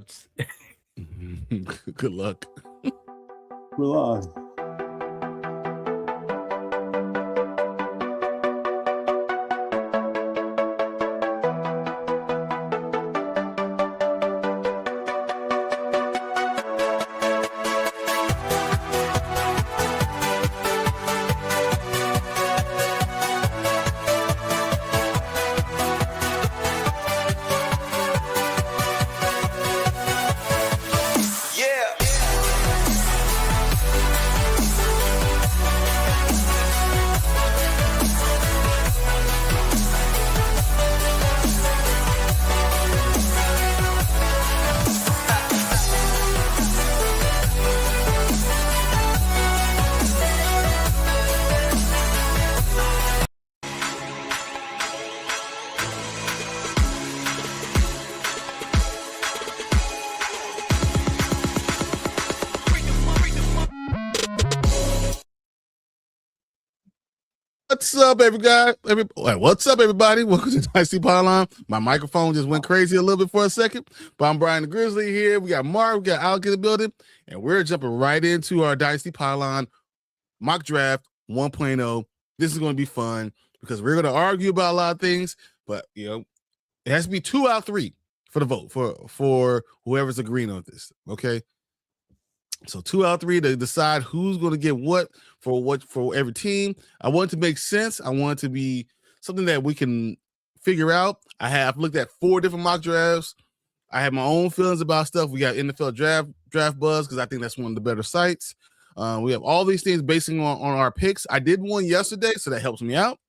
notes. Good luck. We're live. What's up, what's up, everybody? Welcome to Dynasty Pylon. My microphone just went crazy a little bit for a second, but I'm Brian the Grizzly here. We got Mark, we got Alec in the building, and we're jumping right into our Dynasty Pylon mock draft 1.0. This is going to be fun because we're going to argue about a lot of things, but it has to be 2 out of 3 for the vote for whoever's agreeing on this. Okay. So 2 out of 3 to decide who's going to get what for every team. I want it to make sense. I want it to be something that we can figure out. I have looked at 4 different mock drafts. I have my own feelings about stuff. We got NFL Draft Buzz because I think that's one of the better sites. We have all these things basing on our picks. I did one yesterday, so that helps me out.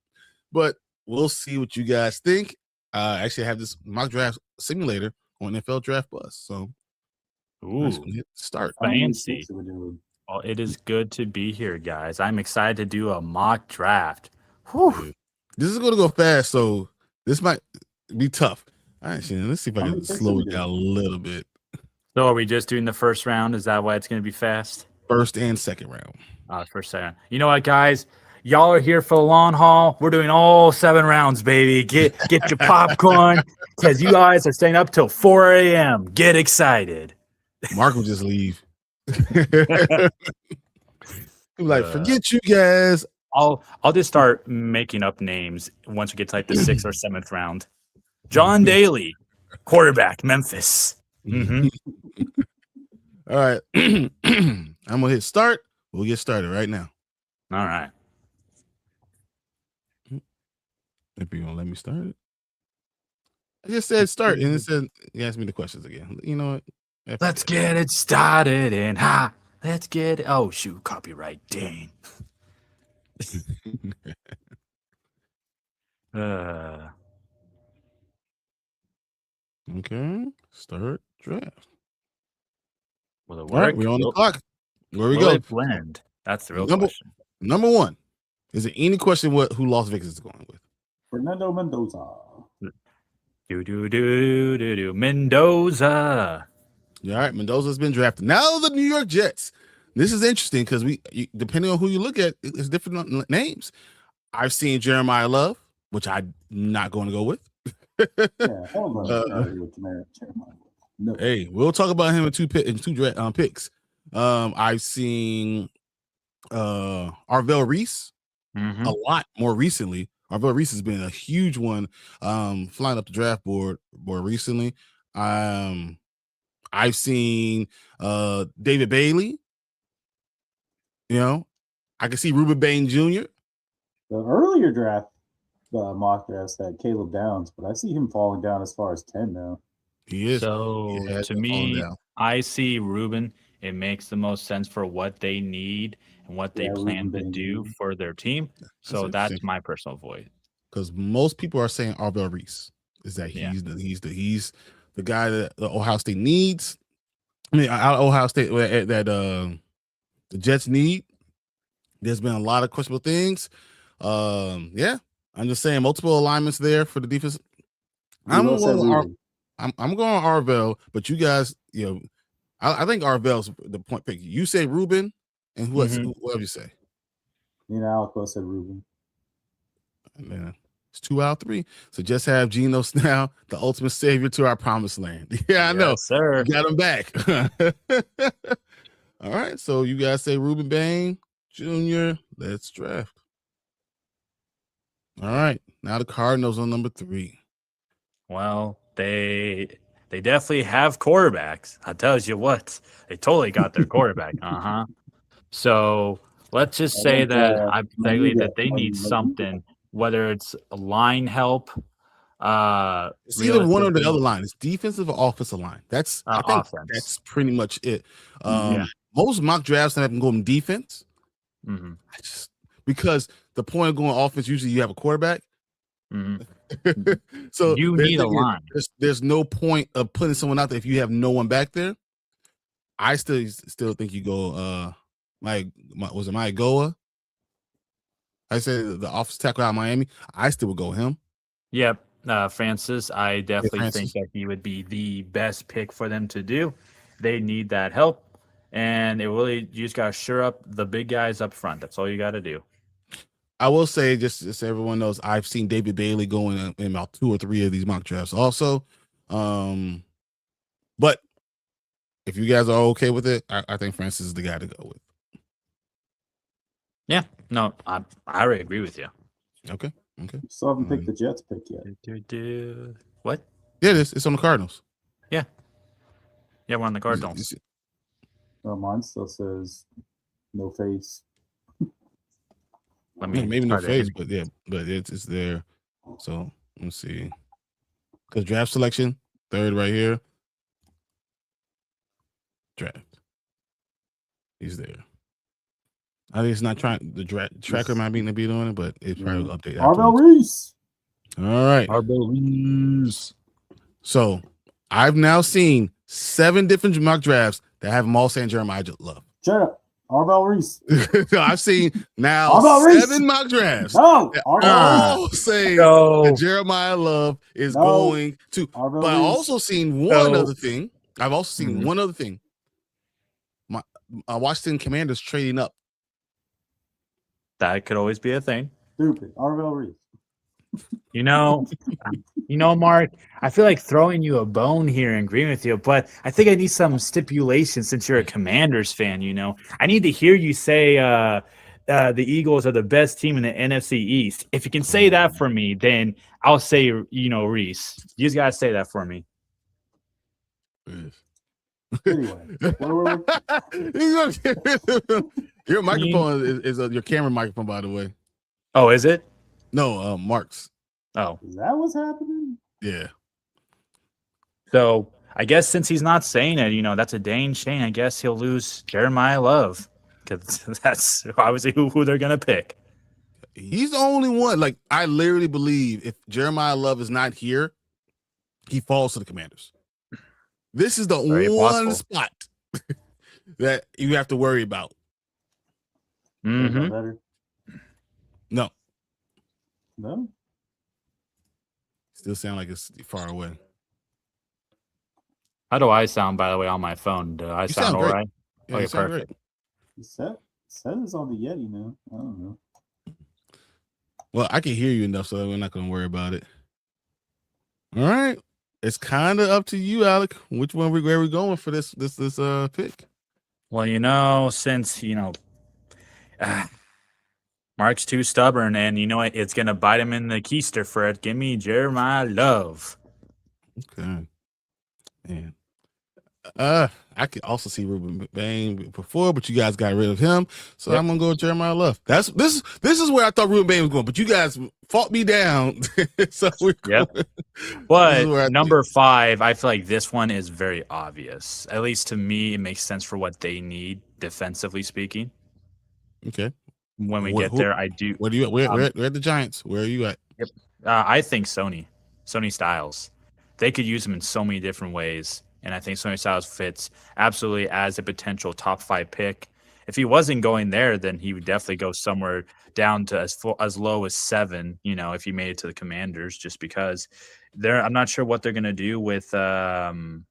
But we'll see what you guys think. I actually have this mock draft simulator on NFL Draft Buzz. So start. Fancy. Well, it is good to be here, guys. I'm excited to do a mock draft. Whew. This is going to go fast, so this might be tough. All right, Shannon, let's see if I can slow it down a little bit. So are we just doing the first round? Is that why it's going to be fast? First and second round. First, second. You know what, guys? Y'all are here for the long haul. We're doing all 7 rounds, baby. Get your popcorn because you guys are staying up till 4 a.m. Get excited. Mark will just leave. Like, forget you guys. I'll just start making up names once we get to like the 6th or 7th round. John Daly, quarterback, Memphis. Mm-hmm. All right. I'm gonna hit start. We'll get started right now. All right. If you're gonna let me start it. I just said start, and it said you asked me the questions again. You know what? Let's get it started and let's get it. Oh shoot, copyright, dang. Okay, start draft. Will it work? All right, we're on the clock. Where we Will go? it blend? That's the real question. Number 1. Is there any question who Las Vegas is going with? Fernando Mendoza. Mendoza. All right, Mendoza's been drafted. Now the New York Jets. This is interesting because depending on who you look at, it's different names. I've seen Jeremiah Love, which I'm not going to go with. No. Hey, we'll talk about him in two picks. I've seen Arvell Reese a lot more recently. Arvell Reese has been a huge one, flying up the draft board recently. I've seen David Bailey. I can see Ruben Bain Jr. The earlier draft mock drafts had Caleb Downs, but I see him falling down as far as 10 now. He is. So to me, I see Ruben. It makes the most sense for what they need and what they plan to do for their team. So that's my personal voice. Because most people are saying Arvell Reese is that he's the guy that the Ohio State needs. I mean, Ohio State that the Jets need. There's been a lot of questionable things. I'm just saying multiple alignments there for the defense. I'm going Arvell, but you guys, I think Arvell's the point pick. You say Ruben, and whatever you say. Alec said Ruben. And then It's 2 out of 3. So just have Geno now, the ultimate savior to our promised land. Yeah, I know. Yes, sir. You got him back. All right. So you guys say Ruben Bain Jr. Let's draft. All right. Now the Cardinals on number 3. Well, they definitely have quarterbacks. I tells you what, they totally got their quarterback. So let's just say that hypothetically that they need something, whether it's a line help. It's either one or the other line. It's defensive or offensive line. That's I think offense. that's pretty much it. Yeah. Most mock drafts have them going defense. Mm-hmm. Because the point of going offense, usually you have a quarterback. Mm-hmm. So you need a line. There's no point of putting someone out there if you have no one back there. I still think you go was it Mike Goa? I said the offensive tackle out of Miami. I still would go him. Yep. Francis, I definitely think that he would be the best pick for them to do. They need that help. And it really, you just got to shore up the big guys up front. That's all you got to do. I will say, just so everyone knows, I've seen David Bailey going in about 2 or 3 of these mock drafts also. But if you guys are okay with it, I think Francis is the guy to go with. Yeah. No, I already agree with you. Okay. Still haven't picked the Jets pick yet. What? Yeah, it is. It's on the Cardinals. Yeah, we're on the Cardinals. Mine still says no face. Maybe no face, but it's there. So let's see. Because draft selection, 3rd right here. Draft. He's there. I think it's not trying. The tracker might be doing it, but it's probably will update. Arbel Reese. All right. Arbel Reese. So I've now seen 7 different mock drafts that have them all saying Jeremiah Love. Shut up. Arbel Reese. I've seen now Arbel 7 mock drafts. No, all saying that Jeremiah Love is going to. Arbel but I've Reese. also seen one other thing. I've also seen one other thing. My Washington Commanders trading up. That could always be a thing. Stupid. Arbel Reese. You know, Mark, I feel like throwing you a bone here and agreeing with you, but I think I need some stipulation since you're a Commanders fan. I need to hear you say the Eagles are the best team in the NFC East. If you can say that for me, then I'll say, Reese. You just gotta say that for me. Anyway, your microphone is your camera microphone, by the way. Oh, is it? No, Mark's. Oh, is that what's happening? Yeah. So I guess since he's not saying it, that's a dang shame. I guess he'll lose Jeremiah Love because that's obviously who they're gonna pick. He's the only one. Like, I literally believe if Jeremiah Love is not here, he falls to the Commanders. This is the one spot that you have to worry about. Mm-hmm. No. No? Still sound like it's far away. How do I sound, by the way, on my phone? Do I sound all right? Yeah, okay, perfect. Set is on the Yeti now. I don't know. Well, I can hear you enough, so we're not going to worry about it. All right. It's kind of up to you, Alec. Which one where we going for this pick? Well, since Mark's too stubborn, and it's gonna bite him in the keister for it. Give me Jeremiah Love. Okay. Man. I could also see Ruben Bain before, but you guys got rid of him, so I'm gonna go with Jeremiah Love. This is where I thought Ruben Bain was going, but you guys fought me down. So But number 5, I feel like this one is very obvious. At least to me, it makes sense for what they need defensively speaking. Okay. When we get there, I do. Where do you? Where at the Giants? Where are you at? Yep. I think Sony Styles. They could use him in so many different ways. And I think Sony Styles fits absolutely as a potential top 5 pick. If he wasn't going there, then he would definitely go somewhere down to as low as 7, if he made it to the Commanders, just because I'm not sure what they're going to do with Bobby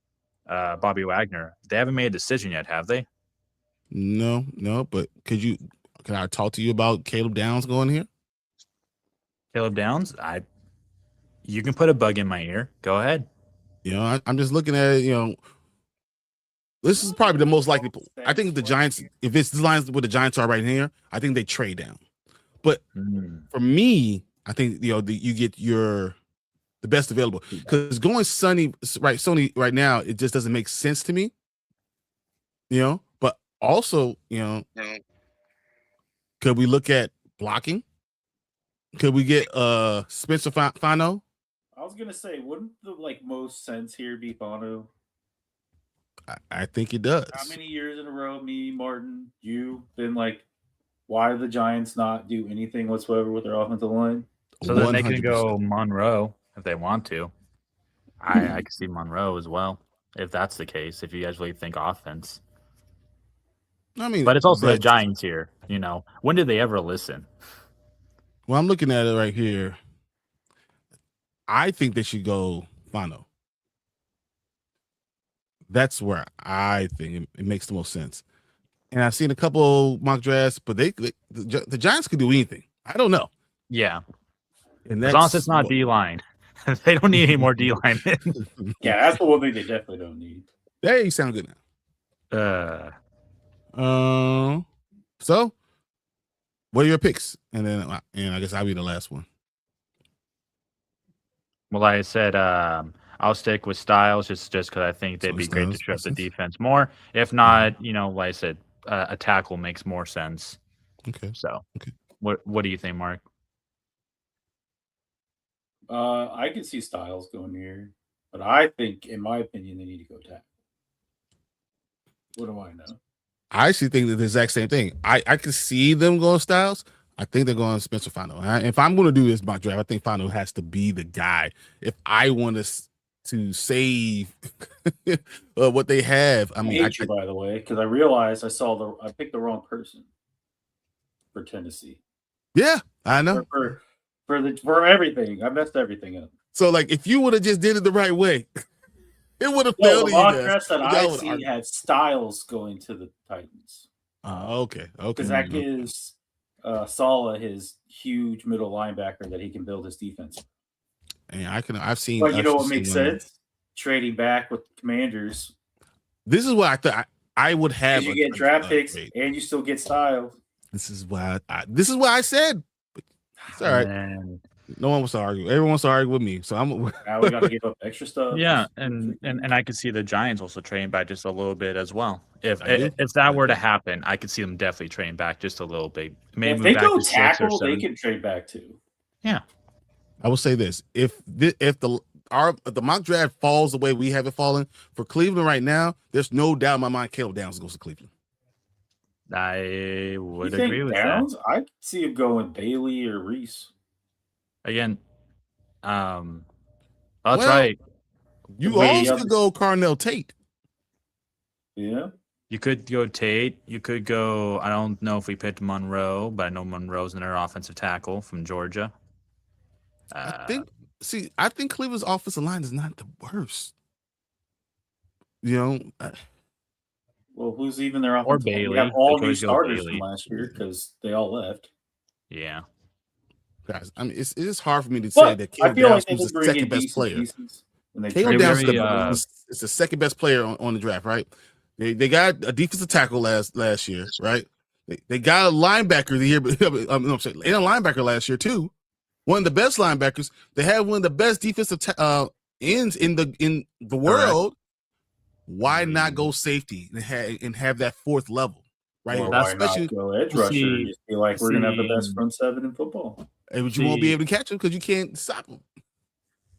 Wagner. They haven't made a decision yet, have they? No, but can I talk to you about Caleb Downs going here? Caleb Downs? You can put a bug in my ear. Go ahead. You know, I'm just looking at it. You know, this is probably the most likely. I think the Giants, if it's the lines where the Giants are right here, I think they trade down. But for me, I think you get the best available, because going Sony right now, it just doesn't make sense to me. You know, but also, you know, could we look at blocking? Could we get Spencer Fano? I was gonna say, wouldn't the most sense here be Fano? I think it does. How many years in a row, me, Martin, you been why do the Giants not do anything whatsoever with their offensive line? So then they can go Monroe if they want to. I can see Monroe as well, if that's the case, if you guys really think offense. I mean, but it's also the Giants here. You know, when did they ever listen? Well, I'm looking at it right here. I think they should go Fano. That's where I think it makes the most sense. And I've seen a couple mock drafts, but the Giants could do anything. I don't know. Yeah. And as long as it's not D-line. They don't need any more D-line. Yeah, that's the one thing they definitely don't need. Hey, you sound good now. So, what are your picks? And I guess I'll be the last one. Well, like I said, I'll stick with Styles just because I think they'd be great to trip the defense more. If not, you know, like I said, a tackle makes more sense. Okay. So, what do you think, Mark? I can see Styles going here, but I think, in my opinion, they need to go tackle. What do I know? I actually think the exact same thing. I can see them going Styles. I think they're going Spencer Fano. If I'm going to do this mock draft, I think Fano has to be the guy. If I want to save what they have, I mean, hate you, by the way, because I realized I picked the wrong person for Tennessee. Yeah, I know. For everything, I messed everything up. So, if you would have just did it the right way, it would have failed. The mock draft that I see had Styles going to the Titans. Okay. Because that gives Saleh his huge middle linebacker that he can build his defense. And I've seen. But you know what makes sense? Trading back with the Commanders. This is what I thought I would have. You get draft picks and you still get Styles. This is why I said. It's all right. Man. No one wants to argue. Everyone wants to argue with me. So now we got to give up extra stuff. Yeah, and I could see the Giants also trading back just a little bit as well. If that were to happen, I could see them definitely trading back just a little bit. Maybe if they go tackle, they can trade back too. Yeah, I will say this: if the mock draft falls the way we have it fallen for Cleveland right now, there's no doubt in my mind Caleb Downs goes to Cleveland. I would agree with Downs? That. I see him going Bailey or Reese. Again, that's right. You also could go Carnell Tate. Yeah. You could go Tate. You could go, I don't know if we picked Monroe, but I know Monroe's in their offensive tackle from Georgia. I think Cleveland's offensive line is not the worst. You know, well, who's even their offensive line? Bailey. We have all new starters from last year because they all left. Yeah. Guys, I mean, it is hard for me to say that Caleb Downs is the second best player. Caleb Downs is the second best player on the draft, right? They got a defensive tackle last year, right? They got a linebacker the year, and a linebacker last year too. One of the best linebackers. They have one of the best defensive ends in the world. Why not go safety and have that fourth level, right? Well, why not go edge rusher? You feel like we're gonna have the best front seven in football. But you won't be able to catch them because you can't stop them.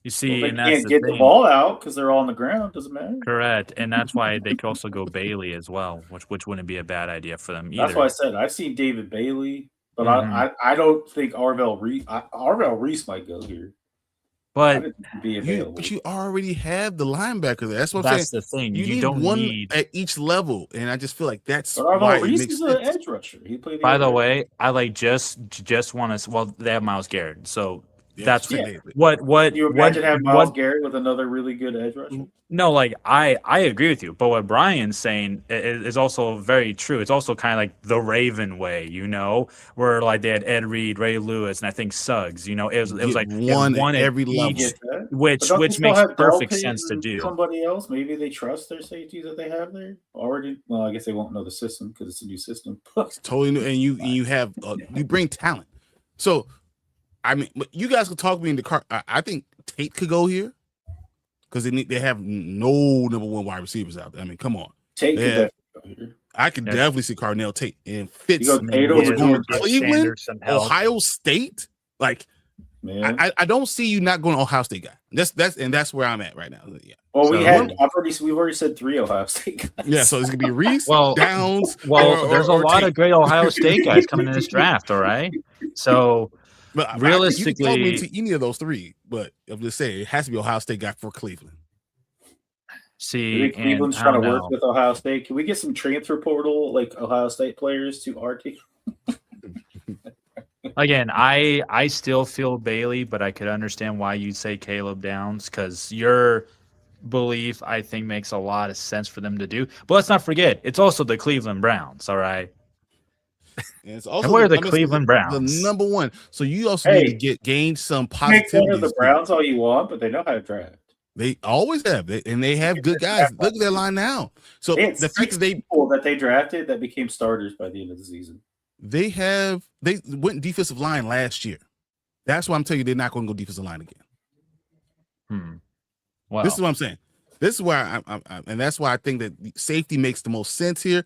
You see, they can't get the ball out because they're all on the ground. Doesn't matter. Correct, and that's why they could also go Bailey as well, which wouldn't be a bad idea for them either. That's why I said I've seen David Bailey, but I don't think Arvell Reese might go here. But you already have the linebacker there. That's what I'm saying. That's the thing. You don't one need at each level, and I just feel like that's why Reese is an edge rusher. He played. By the way, I just want to. Well, they have Myles Garrett, so That's Yeah. what Can you imagine having Myles Garrett with another really good edge rusher? No, like I agree with you, but what Brian's saying is also very true. It's also kind of like the Raven way, where like they had Ed Reed, Ray Lewis, and I think Suggs. It was like one at every level, each, But which don't they still makes have perfect Dalton sense to and do. Somebody else, maybe they trust their safeties that they have there already. Well, I guess they won't know the system because it's a new system. It's totally new, and you have you bring talent. So, I mean, you guys could talk me into car. I think Tate could go here because they have no number one wide receivers out there. I mean, come on, Tate could definitely go here. I could definitely see Carnell Tate and Fitz. You go Tate over going to George Cleveland, Ohio State. Like, Man. I don't see you not going to Ohio State guy. That's where I'm at right now. Yeah. Well, we've already said 3 Ohio State guys. Yeah, so it's gonna be Reese, Downs. There's a lot of great Ohio State guys coming in this draft. All right, so but realistically, you can talk me into any of those 3, but I'm just saying it has to be Ohio State guy for Cleveland. See, Cleveland's trying to work with Ohio State. Can we get some transfer portal like Ohio State players to our team? Again, I still feel Bailey, but I could understand why you'd say Caleb Downs because your belief, I think, makes a lot of sense for them to do. But let's not forget, it's also the Cleveland Browns, all right? And it's also where are the Cleveland Browns? The number one. So you also need to gain some positivity. Make fun of the Browns all you want, but they know how to draft. They always have, and they have good guys. Look at their line now. So the fact that they drafted that became starters by the end of the season. They went defensive line last year. That's why I'm telling you they're not going to go defensive line again. Wow. This is what I'm saying. This is why I'm and that's why I think that safety makes the most sense here.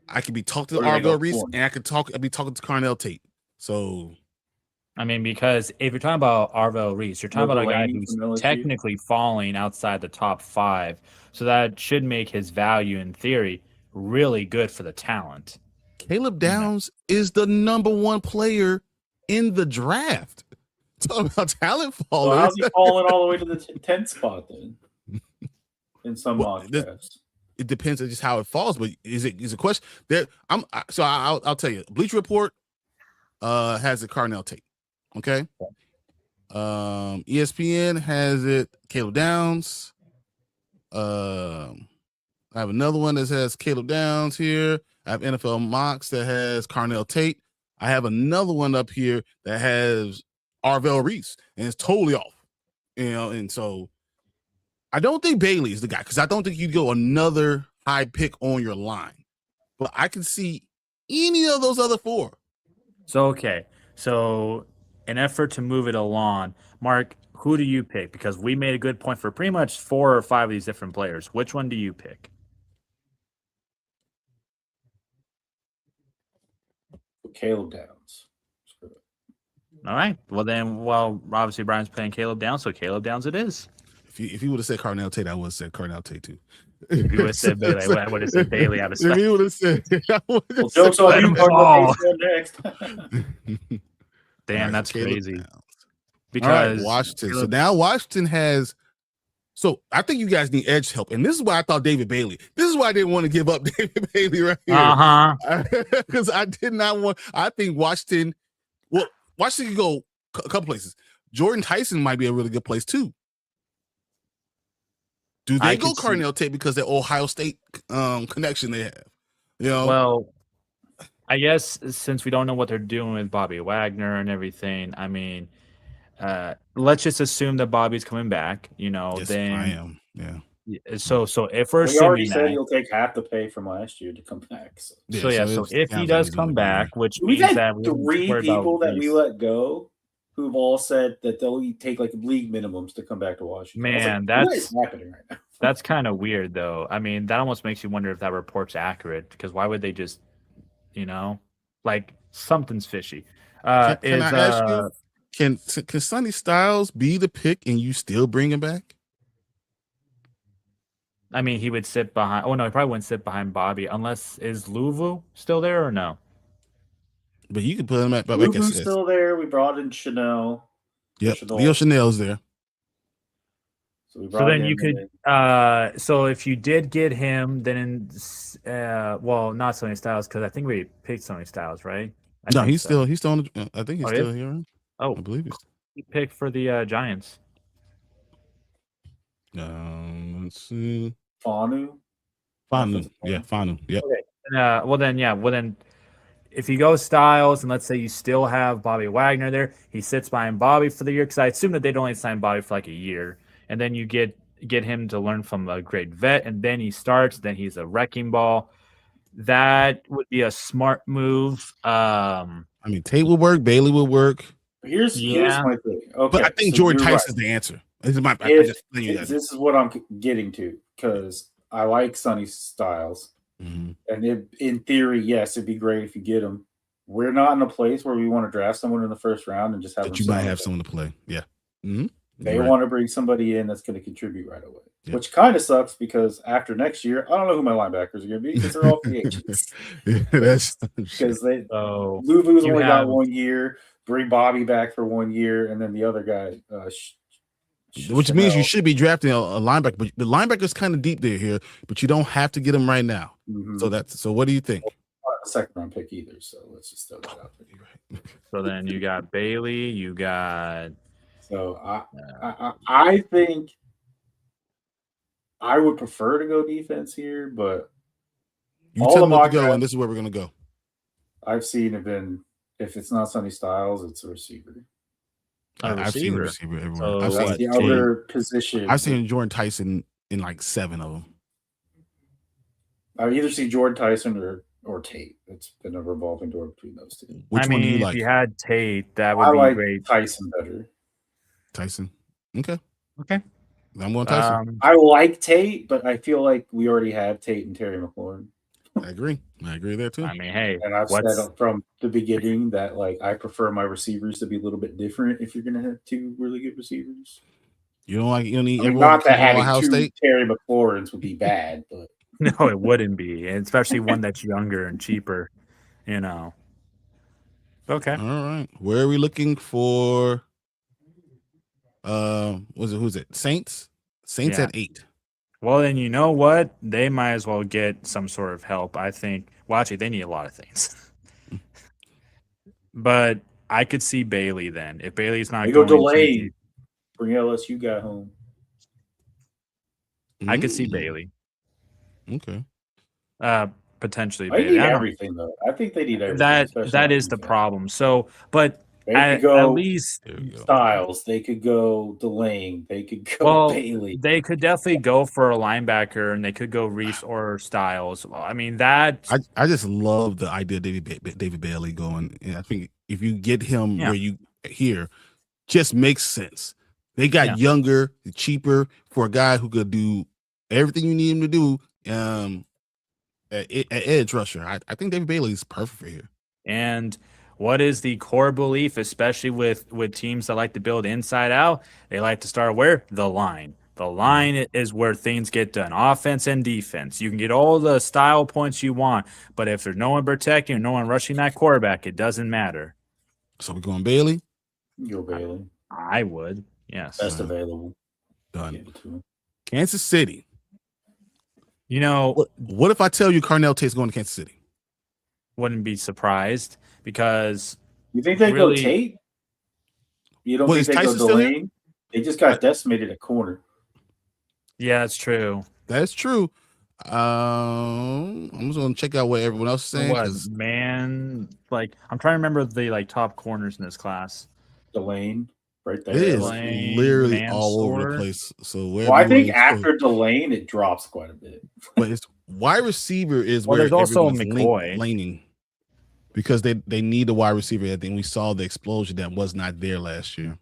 I could be talking to Arvell Reese, and I'd be talking to Carnell Tate. So, I mean, because if you're talking about Arvell Reese, you're talking about a guy who's technically falling outside the top 5. So that should make his value, in theory, really good for the talent. Caleb Downs is the number 1 player in the draft. Talk about talent falling. So how's he falling all the way to the 10th spot then? In some mock drafts. It depends on just how it falls, but is a question that I'll tell you. Bleacher Report has it Carnell Tate. Okay. ESPN has it Caleb Downs. I have another one that has Caleb Downs here. I have NFL Mocks that has Carnell Tate. I have another one up here that has Arvell Reese, and it's totally off. And so I don't think Bailey is the guy because I don't think you'd go another high pick on your line. But I can see any of those other 4. So in effort to move it along, Mark, who do you pick? Because we made a good point for pretty much 4 or 5 of these different players. Which one do you pick? Caleb Downs. All right. Well, obviously Brian's playing Caleb Downs, so Caleb Downs it is. If you would have said Carnell Tate, I would have said Carnell Tate too. If you would have said Bailey, I would have said Bailey out of respect. If you would have said, jokes on you, Carnell next. Damn, that's crazy. Downs. Because Washington. So now Washington has. So I think you guys need edge help, and this is why I thought David Bailey. This is why I didn't want to give up David Bailey right here. Because I did not want. I think Washington. Well, Washington could go a couple places. Jordan Tyson might be a really good place too. Do they go Carnell Tate because of the Ohio State connection they have? Well, I guess since we don't know what they're doing with Bobby Wagner and everything, I mean, let's just assume that Bobby's coming back. Yes, then I am. Yeah. So if we're assuming already said he'll take half the pay from last year to come back. So if he does come back, which we've means had that 3 people that we let go who've all said that they'll take like league minimums to come back to Washington. Man, what is happening right now? That's kind of weird, though. I mean, that almost makes you wonder if that report's accurate because why would they just, like something's fishy. Can I ask you? Can Sonny Styles be the pick and you still bring him back? I mean, he would sit behind. Oh no, he probably wouldn't sit behind Bobby unless is Louvu still there or no? But you can put him at. Louvu's still there. We brought in Chanel. Yep, Leo Chanel's there. So then you could. So if you did get him, then not Sonny Styles because I think we picked Sonny Styles, right? He's still on. I think he's still here. Oh, I believe he's. pick for the Giants? Let's see. Fanu. Fanu. Yeah, Fanu. Yep. Okay. Well then, if you go Styles, and let's say you still have Bobby Wagner there, he sits behind Bobby for the year, because I assume that they'd only sign Bobby for like a year, and then you get him to learn from a great vet, and then he starts, then he's a wrecking ball. That would be a smart move. I mean, Tate would work, Bailey would work. Here's my thing. Okay, But I think so Jordan you're Tyson's right. the answer. This is This is what I'm getting to, because I like Sonny Styles. Mm-hmm. And in theory, yes, it'd be great if you get him. We're not in a place where we want to draft someone in the first round and just have that you might have someone to play. Yeah. Mm-hmm. They want to bring somebody in that's going to contribute right away, which kind of sucks, because after next year, I don't know who my linebackers are going to be, because they're all free agents. That's because Luvu's only got 1 year. Bring Bobby back for 1 year, and then the other guy. Which means you should be drafting a linebacker, but the linebacker's kind of deep there here, but you don't have to get him right now. Mm-hmm. So what do you think? Not a second round pick either, so let's just throw that out there. So then you got Bailey, you got. So I think I would prefer to go defense here, but you tell them to go, and this is where we're gonna go. I've seen it been, if it's not Sonny Styles, it's a receiver. I've seen a receiver everywhere. So the other position. I've seen Jordan Tyson in like 7 of them. I either see Jordan Tyson or Tate. It's been a revolving door between those two. Which one do you like? If you had Tate, that would be great. Tyson better. Tyson. Okay. I'm going Tyson. I like Tate, but I feel like we already have Tate and Terry McLaurin. I agree there too. I mean, hey, and I've said from the beginning that I prefer my receivers to be a little bit different if you're going to have 2 really good receivers. You don't need not that having 2 Terry McLaurins would be bad, but no, it wouldn't be, and especially one that's younger and cheaper. Okay. All right. Where are we looking for? Who's it? Saints at 8. Well, then you know what? They might as well get some sort of help, I think. Well, actually, they need a lot of things. But I could see Bailey then. If Bailey's not going delay, bring LSU guy home. I could see Bailey. Okay. Potentially Bailey. They need everything, though. I think they need everything. That is the problem. So, but they could go at least Styles. They could go Delane. They could go Bailey. They could definitely go for a linebacker, and they could go Reese or Styles. I mean, that I just love the idea of David Bailey going. And I think if you get him where you here, just makes sense. They got younger, cheaper for a guy who could do everything you need him to do. At edge rusher, I think David Bailey is perfect for here. And what is the core belief, especially with teams that like to build inside out? They like to start where? The line. The line is where things get done, offense and defense. You can get all the style points you want, but if there's no one protecting or no one rushing that quarterback, it doesn't matter. So we're going Bailey? Go Bailey. I would, yes. Best available. Done. Kansas City. What if I tell you Carnell Tate's going to Kansas City? Wouldn't be surprised, because you think they go Tate? You don't think they go Delane? They just got decimated at corner. Yeah, that's true. That's true. I'm just going to check out what everyone else is saying. I'm trying to remember the top corners in this class. Delane. Right there. It is literally all over the place. So I think after Delane, it drops quite a bit. But it's wide receiver is where there's also McCoy laning, because they need a wide receiver. I think we saw the explosion that was not there last year.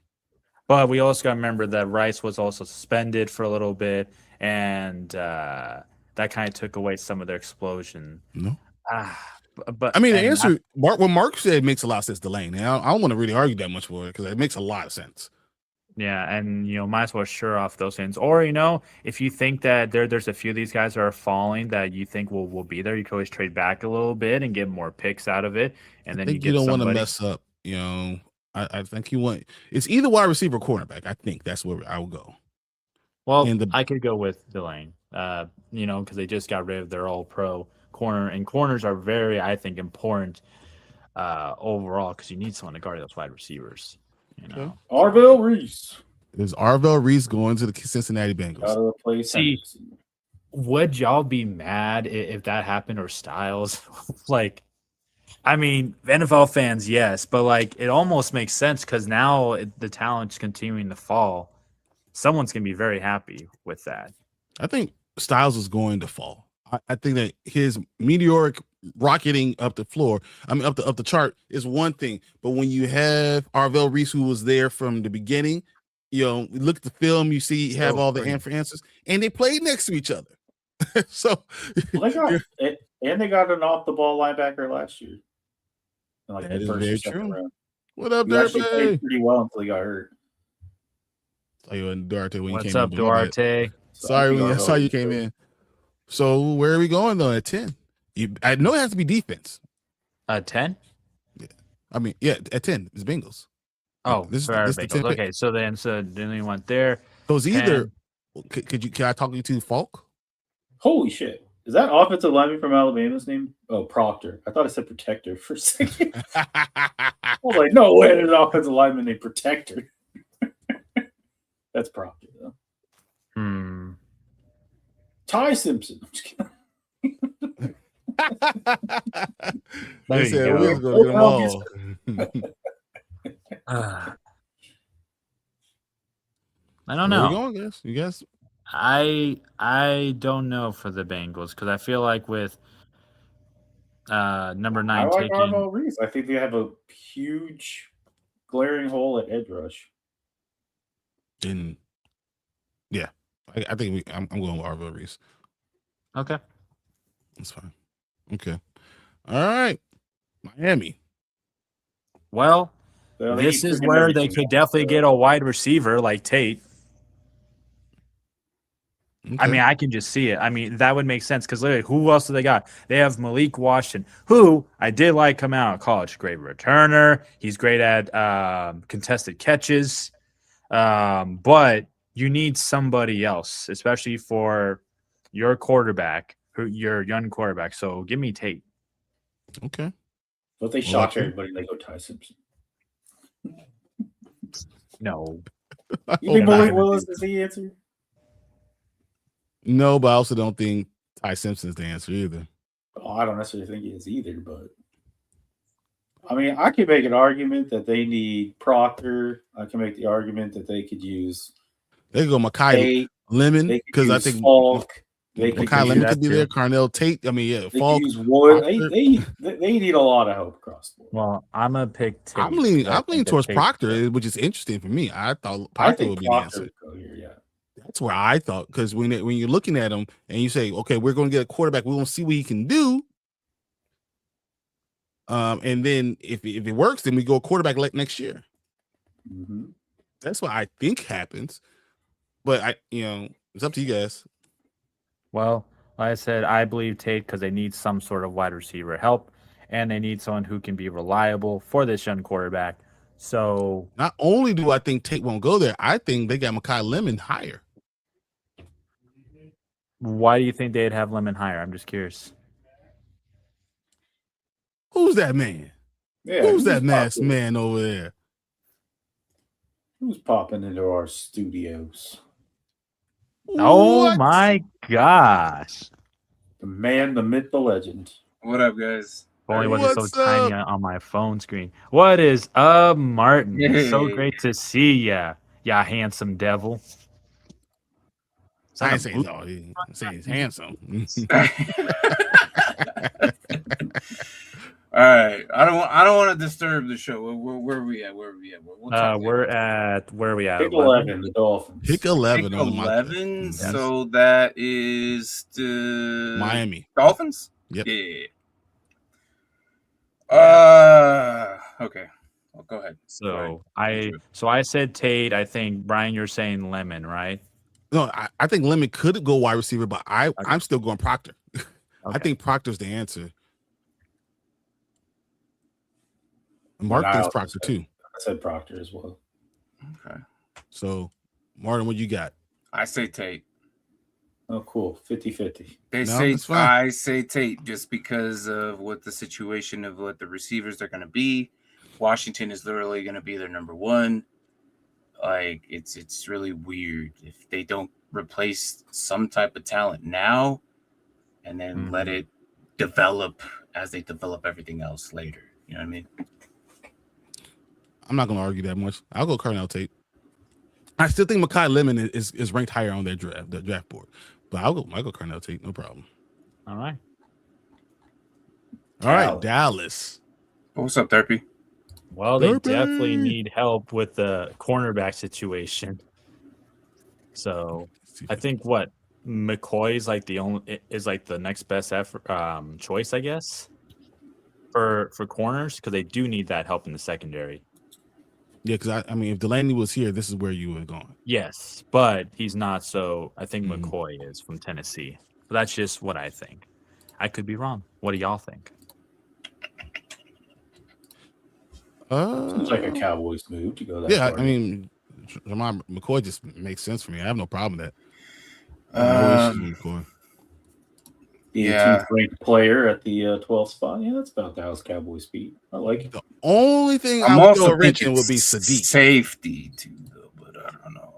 But we also got to remember that Rice was also suspended for a little bit, and that kind of took away some of their explosion. No. But I mean, the answer, what Mark said makes a lot of sense. Delane, and I don't want to really argue that much for it, because it makes a lot of sense. Yeah, and might as well sure off those things. Or if you think that there's a few of these guys that are falling that you think will be there, you can always trade back a little bit and get more picks out of it. And then you don't want to mess up. I think you want it's either wide receiver or cornerback. I think that's where I will go. Well, I could go with Delane. Because they just got rid of their all-pro corner, and corners are very, I think, important overall, because you need someone to guard those wide receivers. You know, Arvell Reese. Is Arvell Reese going to the Cincinnati Bengals? Out of the place. See, would y'all be mad if that happened or Styles? Like, I mean, NFL fans, yes, but like it almost makes sense because now the talent's continuing to fall. Someone's gonna be very happy with that. I think Styles is going to fall. I think that his meteoric rocketing up the floor, up the chart, is one thing. But when you have Arvell Reese, who was there from the beginning, look at the film, you see, you have all the answers, and they played next to each other. So, they got an off the ball linebacker last year. Like that the is first very or second true. round. What up, He actually Duarte? played pretty well until he got hurt. Saw you in Duarte when you What's came up, in. Duarte? Sorry when I saw you came in. So where are we going though at 10? I know it has to be defense. 10? Yeah. I mean, yeah, at 10 it's Bengals. Oh, this Bengals. is the 10 Okay, pick. so then we went there. So it's either can I talk you to Falk? Holy shit. Is that offensive lineman from Alabama's name? Oh, Proctor. I thought it said Protector for a second. I was like, no way, there's an offensive lineman named Protector. That's Proctor, though. Ty Simpson. I'm just kidding. There you go. We're going to get them all. I don't Where know. we going, guys? You guys? I don't know for the Bengals because I feel like with number 9 I like taking. Arvell Reese. I think they have a huge glaring hole at edge rush. Yeah, I think I'm going with Arvell Reese. Okay, that's fine. Okay, all right, Miami. Well, this is where they could definitely get a wide receiver like Tate. Okay. I mean, I can just see it. I mean, that would make sense because literally, who else do they got? They have Malik Washington, who I did like coming out of college. Great returner. He's great at contested catches. But you need somebody else, especially for your quarterback, your young quarterback. So give me Tate. Okay. But they shock everybody. They go Ty Simpson. No. You think Malik Willis is the answer? No, but I also don't think Ty Simpson's the answer either. Oh, I don't necessarily think he is either, but I mean, I can make an argument that they need Proctor. I can make the argument that they could use. They could go Makai Lemon because I think Falk. Makai Lemon could be there. Carnell Tate. I mean, yeah, they Falk. Use Wood. They need a lot of help across the board. Well, I'm gonna pick Tate. I'm leaning towards Proctor, which is interesting for me. I thought Proctor would be the answer. Yeah. That's where I thought, because when you're looking at him and you say, okay, we're going to get a quarterback, we want to see what he can do. And then if it works, then we go quarterback next year. Mm-hmm. That's what I think happens. But it's up to you guys. Well, like I said, I believe Tate because they need some sort of wide receiver help, and they need someone who can be reliable for this young quarterback. So not only do I think Tate won't go there, I think they got Makai Lemon higher. Why do you think they'd have Lemon higher? I'm just curious. Who's that man? Yeah, who's that masked man over there? Who's popping into our studios? Oh What? my gosh. The man, the myth, the legend. What up, guys? Only wasn't so tiny on my phone screen. What is up, Martin? It's so great to see ya, ya handsome devil. I ain't saying no. I'm saying he's handsome. All right, I don't want to disturb the show. Where are we at? We're at where are we at? Pick 11, the Dolphins. Pick 11 Pick on 11. Yes. So that is the Miami Dolphins. Yep. Yeah. Okay. Well, go ahead. So I said Tate. I think Brian, you're saying Lemon, right? No, I think Lemon could go wide receiver, but I'm still going Proctor. Okay. I think Proctor's the answer. And Mark thinks Proctor too. I said Proctor as well. Okay. So, Martin, what you got? I say Tate. Oh, cool. 50-50. I say Tate just because of what the situation of what the receivers are going to be. Washington is literally going to be their number one. Like it's really weird if they don't replace some type of talent now, and then let it develop as they develop everything else later. You know what I mean? I'm not going to argue that much. I'll go Carnell Tate. I still think Makai Lemon is ranked higher on their draft board, but I'll go Carnell Tate, no problem. All right. All right, Dallas. What's up, Therapy? Well, they definitely need help with the cornerback situation. So I think McCoy is like the next best choice, I guess, for corners, because they do need that help in the secondary. Yeah, because I mean, if Delaney was here, this is where you would have gone. Yes, but he's not. So I think McCoy is from Tennessee. But that's just what I think. I could be wrong. What do y'all think? Seems like a Cowboys move to go that far. I mean, McCoy just makes sense for me. I have no problem with that. No issues with McCoy. The 18th ranked player at the 12th spot. Yeah, that's about Dallas Cowboys speed. I like it. The only thing I'm I would also go ranking thinking would be Sadiq. Safety too, though, but I don't know.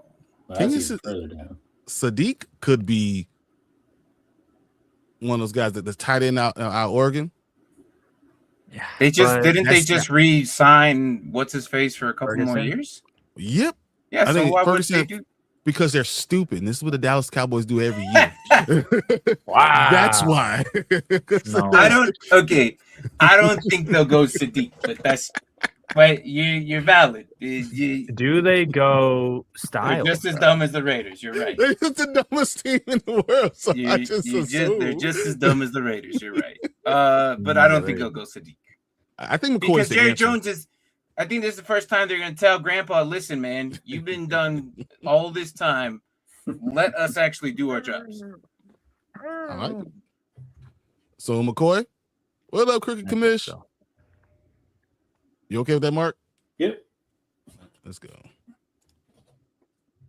That's even further down. Sadiq could be one of those guys that's tight end out Oregon. Yeah, They just re-sign what's his face for a couple more years? Yep. Yeah, I so think why would Ferguson, they do? Because they're stupid. And this is what the Dallas Cowboys do every year. Wow. That's why. No. I don't think they'll go Sadiq, but you're valid. Do they go They're Styles? just as dumb as the Raiders. You're right. They're just the dumbest team in the world. So They're just as dumb as the Raiders. You're right. But I don't think they'll go Sadiq. I think McCoy's Because the Jerry answer. Jones is. I think this is the first time they're going to tell Grandpa, "Listen, man, you've been done all this time. Let us actually do our jobs." I like it. So McCoy, what up, Cricket Commish? So. You okay with that, Mark? Yep. Let's go.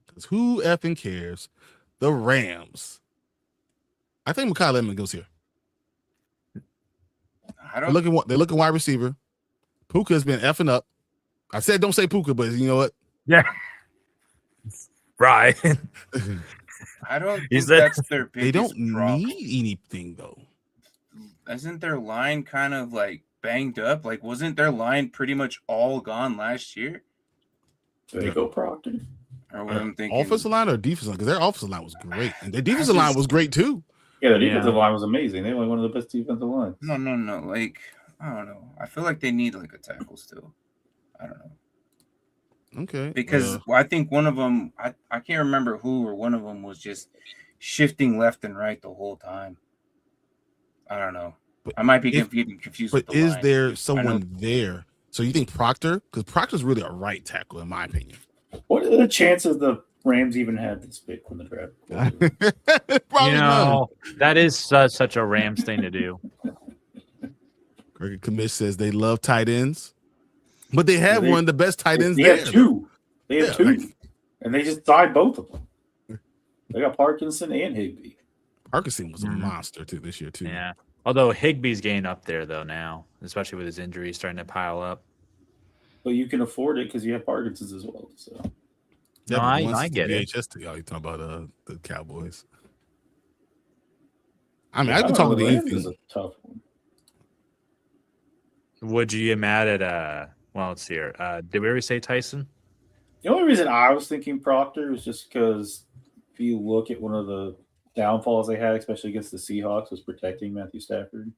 Because who effing cares? The Rams. I think Makai Lemon goes here. They're looking wide receiver. Puka's been effing up. I said don't say Puka, but you know what? Yeah. Right. I don't think that's their biggest They don't problem. need anything though. Isn't their line kind of like banged up? Like, wasn't their line pretty much all gone last year? There you go, Proctor. Or what I'm thinking? Offensive line or defensive line? Because their offensive line was great. And their defensive line was great too. Yeah, the defensive line was amazing. They were one of the best defensive lines. No. Like, I don't know. I feel like they need like a tackle still. I don't know. Okay. Because I think one of them, I can't remember who, or one of them was just shifting left and right the whole time. I don't know. I might be getting confused. But with the is line. there someone there? So you think Proctor? Because Proctor's really a right tackle, in my opinion. What are the chances the Rams even had this pick when the draft? Probably none. That is such a Rams thing to do. Cricket Commish says they love tight ends, but they have one of the best tight ends They there. have two. They have two. Like, and they just signed both of them. They got Parkinson and Higbee. Parkinson was a monster too this year too. Yeah. Although Higbee's getting up there though now, especially with his injuries starting to pile up. But you can afford it because you have Parkinson's as well. So No, I get it. VHS to y'all. You talking about the Cowboys? I mean, I can talk about anything. Is a tough one. Would you get mad at well, let's see here. Did we already say Tyson? The only reason I was thinking Proctor was just because if you look at one of the downfalls they had, especially against the Seahawks, was protecting Matthew Stafford.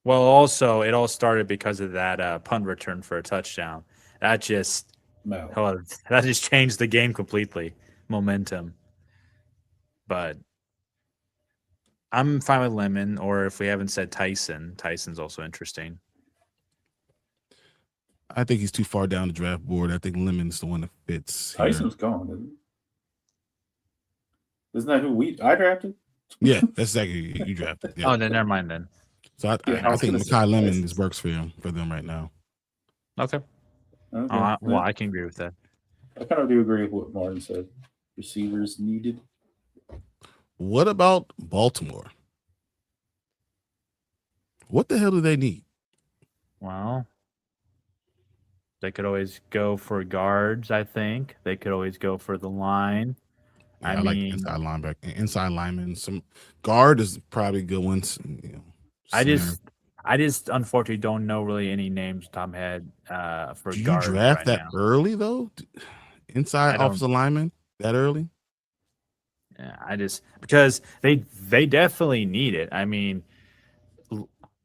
Well, also it all started because of that punt return for a touchdown. That just changed the game completely, momentum. But I'm fine with Lemon, or if we haven't said Tyson, Tyson's also interesting. I think he's too far down the draft board. I think Lemon's the one that fits. Tyson's gone, isn't he? Isn't that who I drafted? Yeah, that's exactly who you drafted. Yeah. Oh, then never mind then. So I think Makai Lemon works for them right now. Okay. Well, I can agree with that. I kind of do agree with what Martin said. Receivers needed. What about Baltimore? What the hell do they need? Well, They could always go for guards. I think they could always go for the line. Yeah, I I like mean, inside linebacker, inside lineman. Some guard is probably a good ones. I Center. just unfortunately don't know really any names top of my head for Do you guards draft right that now. early though? Inside I don't. offensive lineman that early? Yeah, because they definitely need it. I mean,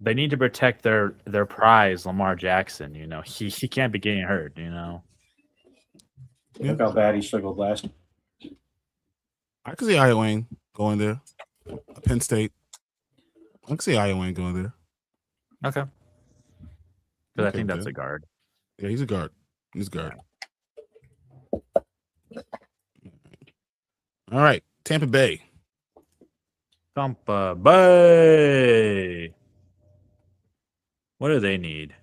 they need to protect their prize, Lamar Jackson. You know, he can't be getting hurt. You know. Yeah. Look how bad he struggled last year. I can see Iowa Wayne going there. Penn State. I can see Iowa Wayne going there. Okay. Because I Okay, think that's man. a guard. Yeah, he's a guard. He's a guard. All right, Tampa Bay. Tampa Bay. What do they need?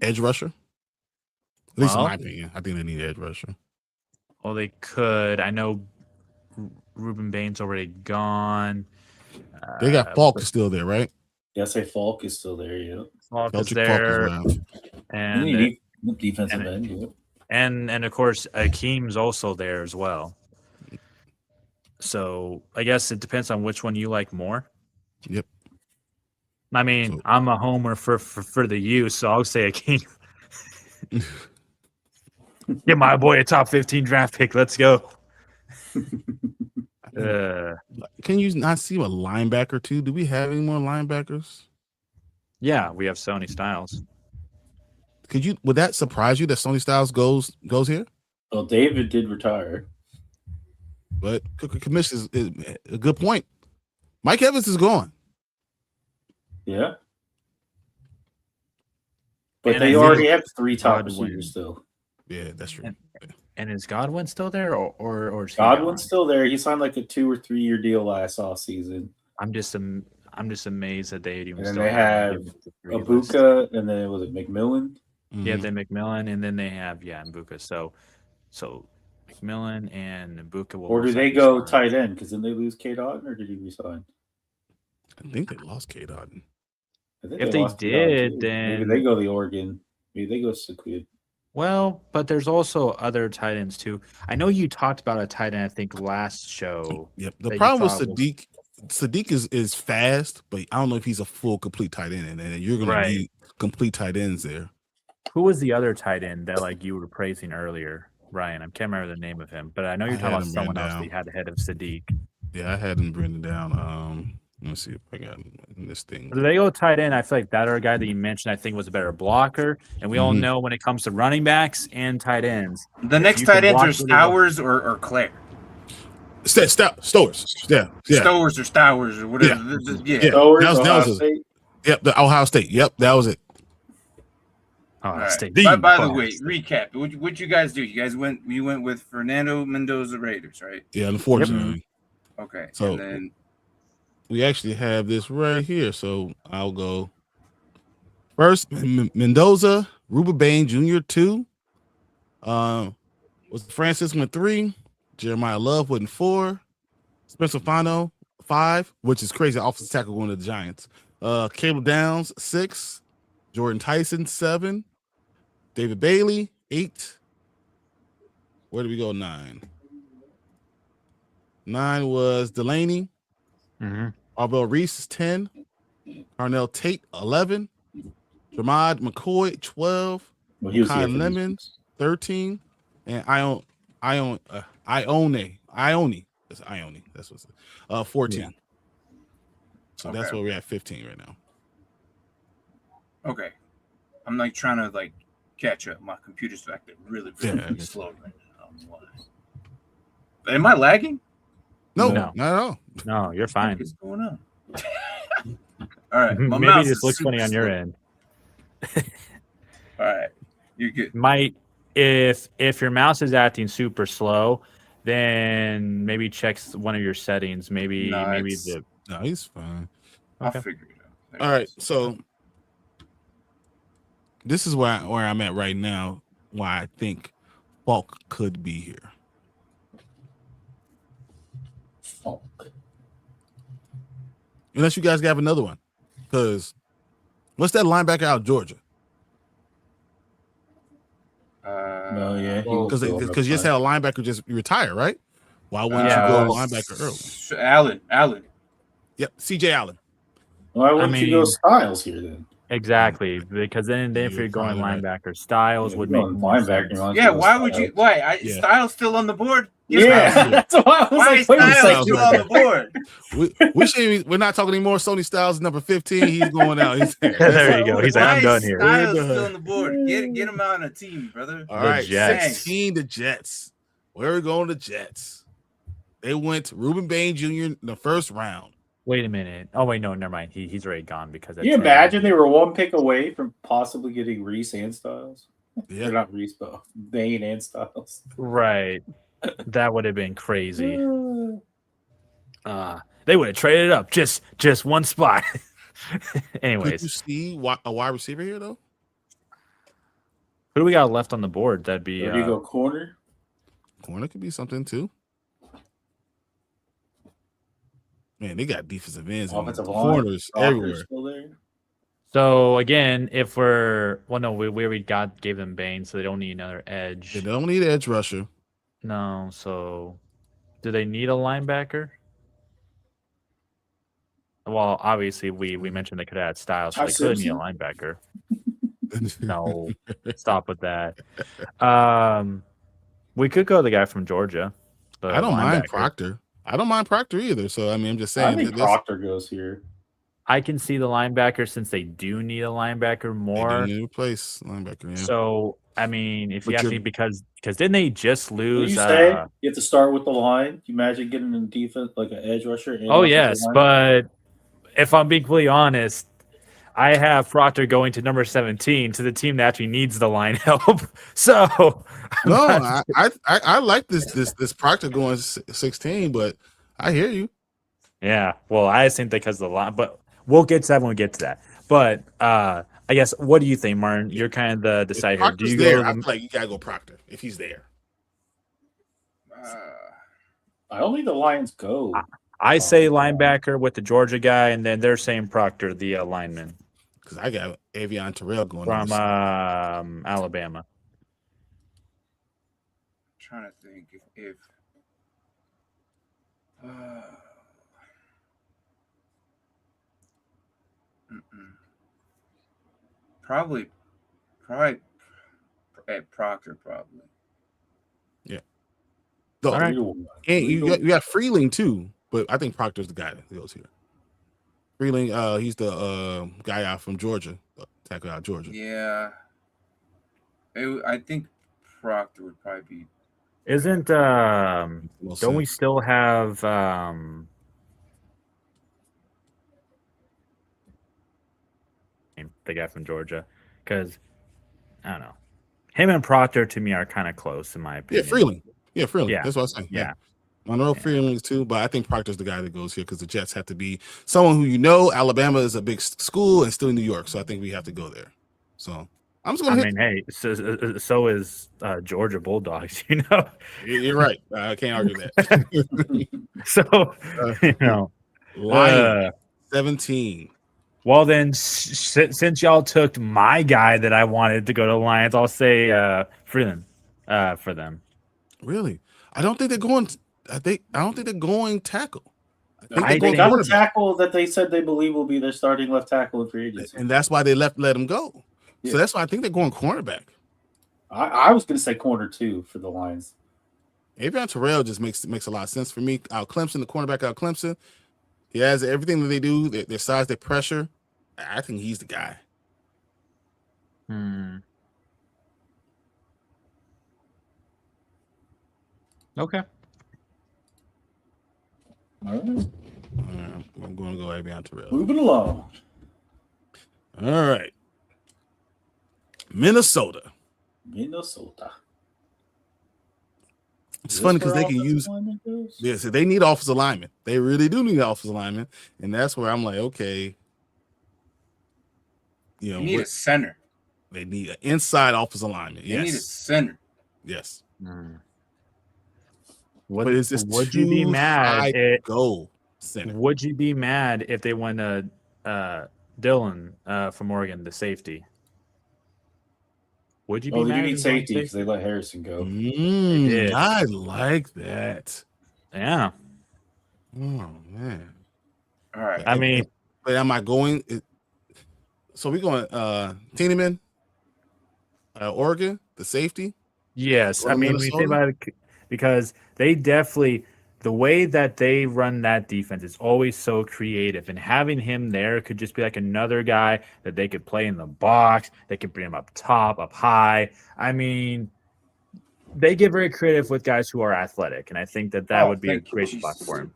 Edge rusher. At least in Well- my opinion, I think they need edge rusher. Well, they could. I know Ruben Bain's already gone. They got Falk still there, right? Yeah, I say Falk is still there. Yeah. Falk is Felchuk Falk there, is left. And and you need defensive and- end. Yeah. and of course Akeem's also there as well. So I guess it depends on which one you like more. Yep. I mean, So- I'm a homer for the U, so I'll say Akeem. Get my boy a top 15 draft pick. Let's go. Can you not see a linebacker too? Do we have any more linebackers? Yeah, we have Sony Styles. Would that surprise you that Sony Styles goes here? Well, David did retire. But commission is a good point. Mike Evans is gone. Yeah. But And they I already think have 3 top Godwin. receivers still. Yeah, that's true. And is Godwin still there, or is he Godwin's gone? still there. He signed like a 2 or 3 year deal last offseason. I'm just amazed that they even. And then still they have him on the 3 list. Abuka, and then was it McMillan? Yeah, Mhm. they McMillan, and then they have Mbuka. So McMillan and Mbuka will. Or do most they likely go start. tight end? Because then they lose K. Dotton, or did he resign? I think they lost K. Dotton. I think If they lost K. Dotton, did, too. then- maybe they go the Oregon. Maybe they go Sequid. Well, but there's also other tight ends too. I know you talked about a tight end. I think last show. Yep. that The you problem with thought was- Sadiq, Sadiq is fast, but I don't know if he's a full complete tight end, and you're gonna Right. need complete tight ends there. Who was the other tight end that like you were praising earlier, Ryan? I can't remember the name of him, but I know you're I talking had about him someone written else that down. you had ahead of Sadiq. Yeah, I had him written down. Let me see if I got him in this thing. So they go tight end. I feel like that other guy that you mentioned, I think, was a better blocker. And we all Mhm. know when it comes to running backs and tight ends, The next you tight can ends block are really well. Stowers or Claire. Stowers. Yeah. Stowers or Stowers or whatever. Yeah. Yeah. Stowers, that was Ohio it. State. Yep, the Ohio State. Yep, that was it. oh, All right. State. By the way, recap. What you guys do? You went with Fernando Mendoza Raiders, right? Yeah, unfortunately. Okay. So- and then We actually have this right here. So I'll go first. Mendoza, Ruben Bain Jr. 2. Was Francis went 3. Jeremiah Love went 4. Spencer Fano 5, which is crazy. Offensive tackle going to the Giants. Caleb Downs 6. Jordan Tyson 7. David Bailey 8. Where did we go? 9. 9 was Delaney. Mm-hmm. Arvell Reese is 10. Carnell Tate 11. Jamad McCoy 12. Well, he was Kyle here for these Lemon. weeks. 13. And Ione. That's Ione. That's what's 14. Yeah. So that's Okay. where we're at 15 right now. okay. I'm like trying to like catch up. My computer's acting really Yeah. slow right now. I don't know why. Am I lagging? No, No. not at all. No, you're fine. What's going on? All right. My Maybe mouse it just is looks super funny on your slow. end. All right. You're good. Might if your mouse is acting super slow, then maybe check one of your settings. Maybe No, maybe it's- the No, he's fine. I'll Okay. figure it out. There All it right. is. So this is where I'm at right now. Why I think Falk could be here. Falk. Unless you guys have another one. Because what's that linebacker out of Georgia? No, yeah, he well, was still because you just had a linebacker just retire, right? Why wouldn't Yeah, you go well, linebacker early? Allen. Yep, C.J. Allen. Why wouldn't you go mean- Styles here then? exactly, because then if You're you're going probably right. linebacker, Styles Yeah, would if you're make going more linebacker, sense. you might as Yeah, well go why would Styles. you? Why? Yeah. Styles still on the board? Get Yeah, Styles. that's why I was Why like, is wait a Styles Styles still second. on the board? We're not talking anymore. Sony Styles number 15. He's going out. He's there. There you go. He's like, Why I'm done is here. Styles We're still done. on the board? Get him on a team, brother. All The right, Jets. 16, the Jets. Where are we going? The Jets. They went Reuben Bain Jr. in the first round. Wait a minute. Oh wait, no, never mind. He's already gone because Can you imagine they were one pick away from possibly getting Reese and Styles? Yeah. They're not Reese, but Bain and Styles. right. That would have been crazy. They would have traded up just one spot. Could you Anyways, see a wide receiver here, though? who do we got left on the board? That'd be There you go, corner. Corner could be something, too. Man, they got defensive ends and Offensive line. corners Proctor's everywhere. still there. So again, if we're we already gave them Bane, so they don't need another edge. They don't need an edge rusher. No, so do they need a linebacker? Well, obviously we mentioned they could add Styles, so Ty they could need a Simpson? linebacker. No, stop with that. We could go the guy from Georgia. the I don't mind linebacker. Proctor. I don't mind Proctor either. So I mean, I'm just I saying. think Proctor goes here. I can see the linebacker since they do need a linebacker more. They do need to replace linebacker. Yeah. So I mean, if But you ask you're- me, because didn't they just What lose? you say you have to start with the line. Can you imagine getting in defense like an edge rusher? and Oh offensive yes, line? but if I'm being completely honest, I have Proctor going to number 17 to the team that actually needs the line help. So No, I like this Proctor going 16, but I hear you. yeah. Well, I just think because of the line, but we'll get to that when we get to that. But I guess, what do you think, Martin? You're kind of the decider. Do Proctor's you there, go? I feel like you gotta go Proctor if he's there. I don't think the Lions go. I say linebacker with the Georgia guy, and then they're saying Proctor, the lineman Because I got Avion Terrell going from number Alabama. Trying to think if probably at Proctor probably. No, All right. and you got Freeling too, but I think Proctor's the guy that goes here. Freeling, he's the guy out from Georgia, tackle out of Georgia. Yeah, I think Proctor would probably be. Isn't Well don't we said. still have the guy from Georgia? Because I don't know, him and Proctor to me are kind of close in my Yeah, opinion. Freeling. Yeah, Freeling. Yeah. That's what I'm saying. Yeah. Monroe Freeling too, but I think Proctor's the guy that goes here because the Jets have to be someone who Alabama is a big school and still in New York, so I think we have to go there. So I'm just I gonna mean, hey, so is Georgia Bulldogs, you know. You're right. I can't argue that. So you know, Lions 17. well then, since y'all took my guy that I wanted to go to Lions, I'll say Freeland for them. Really? I don't think they're going. I don't think they're going tackle. I They think- got a quarterback. tackle that they said they believe will be their starting left tackle in free agency. And that's why they let him go. Yeah. So that's why I think they're going cornerback. I was going to say corner too for the Lions. Avion Terrell just makes a lot of sense for me. Out Clemson, the cornerback out Clemson, he has everything that they do. Their size, their pressure. I think he's the guy. Okay. All right. I'm going to go Avion Terrell. Moving along. All right. Minnesota. Minnesota. It's Is funny this because they where can offensive use. lineman goes? Yeah, so they need offensive linemen. They really do need offensive linemen, and that's where I'm like, okay. You know, You need a center. they need an inside offensive lineman. You need a Yes, center. yes. Would, But it's just would you be too mad? high to go center. Would you be mad if they went to Dylan from Oregon, the safety? Would you be Oh, they mad do if need he won safety because they let Harrison go. did. I like that. Yeah. Oh man. All right. I mean, but am I going? So we going Tiedemann, Oregon, the safety. yes. Or I mean, when you think Minnesota? about it, because they definitely, the way that they run that defense is always so creative, and having him there could just be like another guy that they could play in the box. They could bring him up top, up high. I mean, they get very creative with guys who are athletic, and I think that Oh, would be a thank you, great spot Jesus. for him.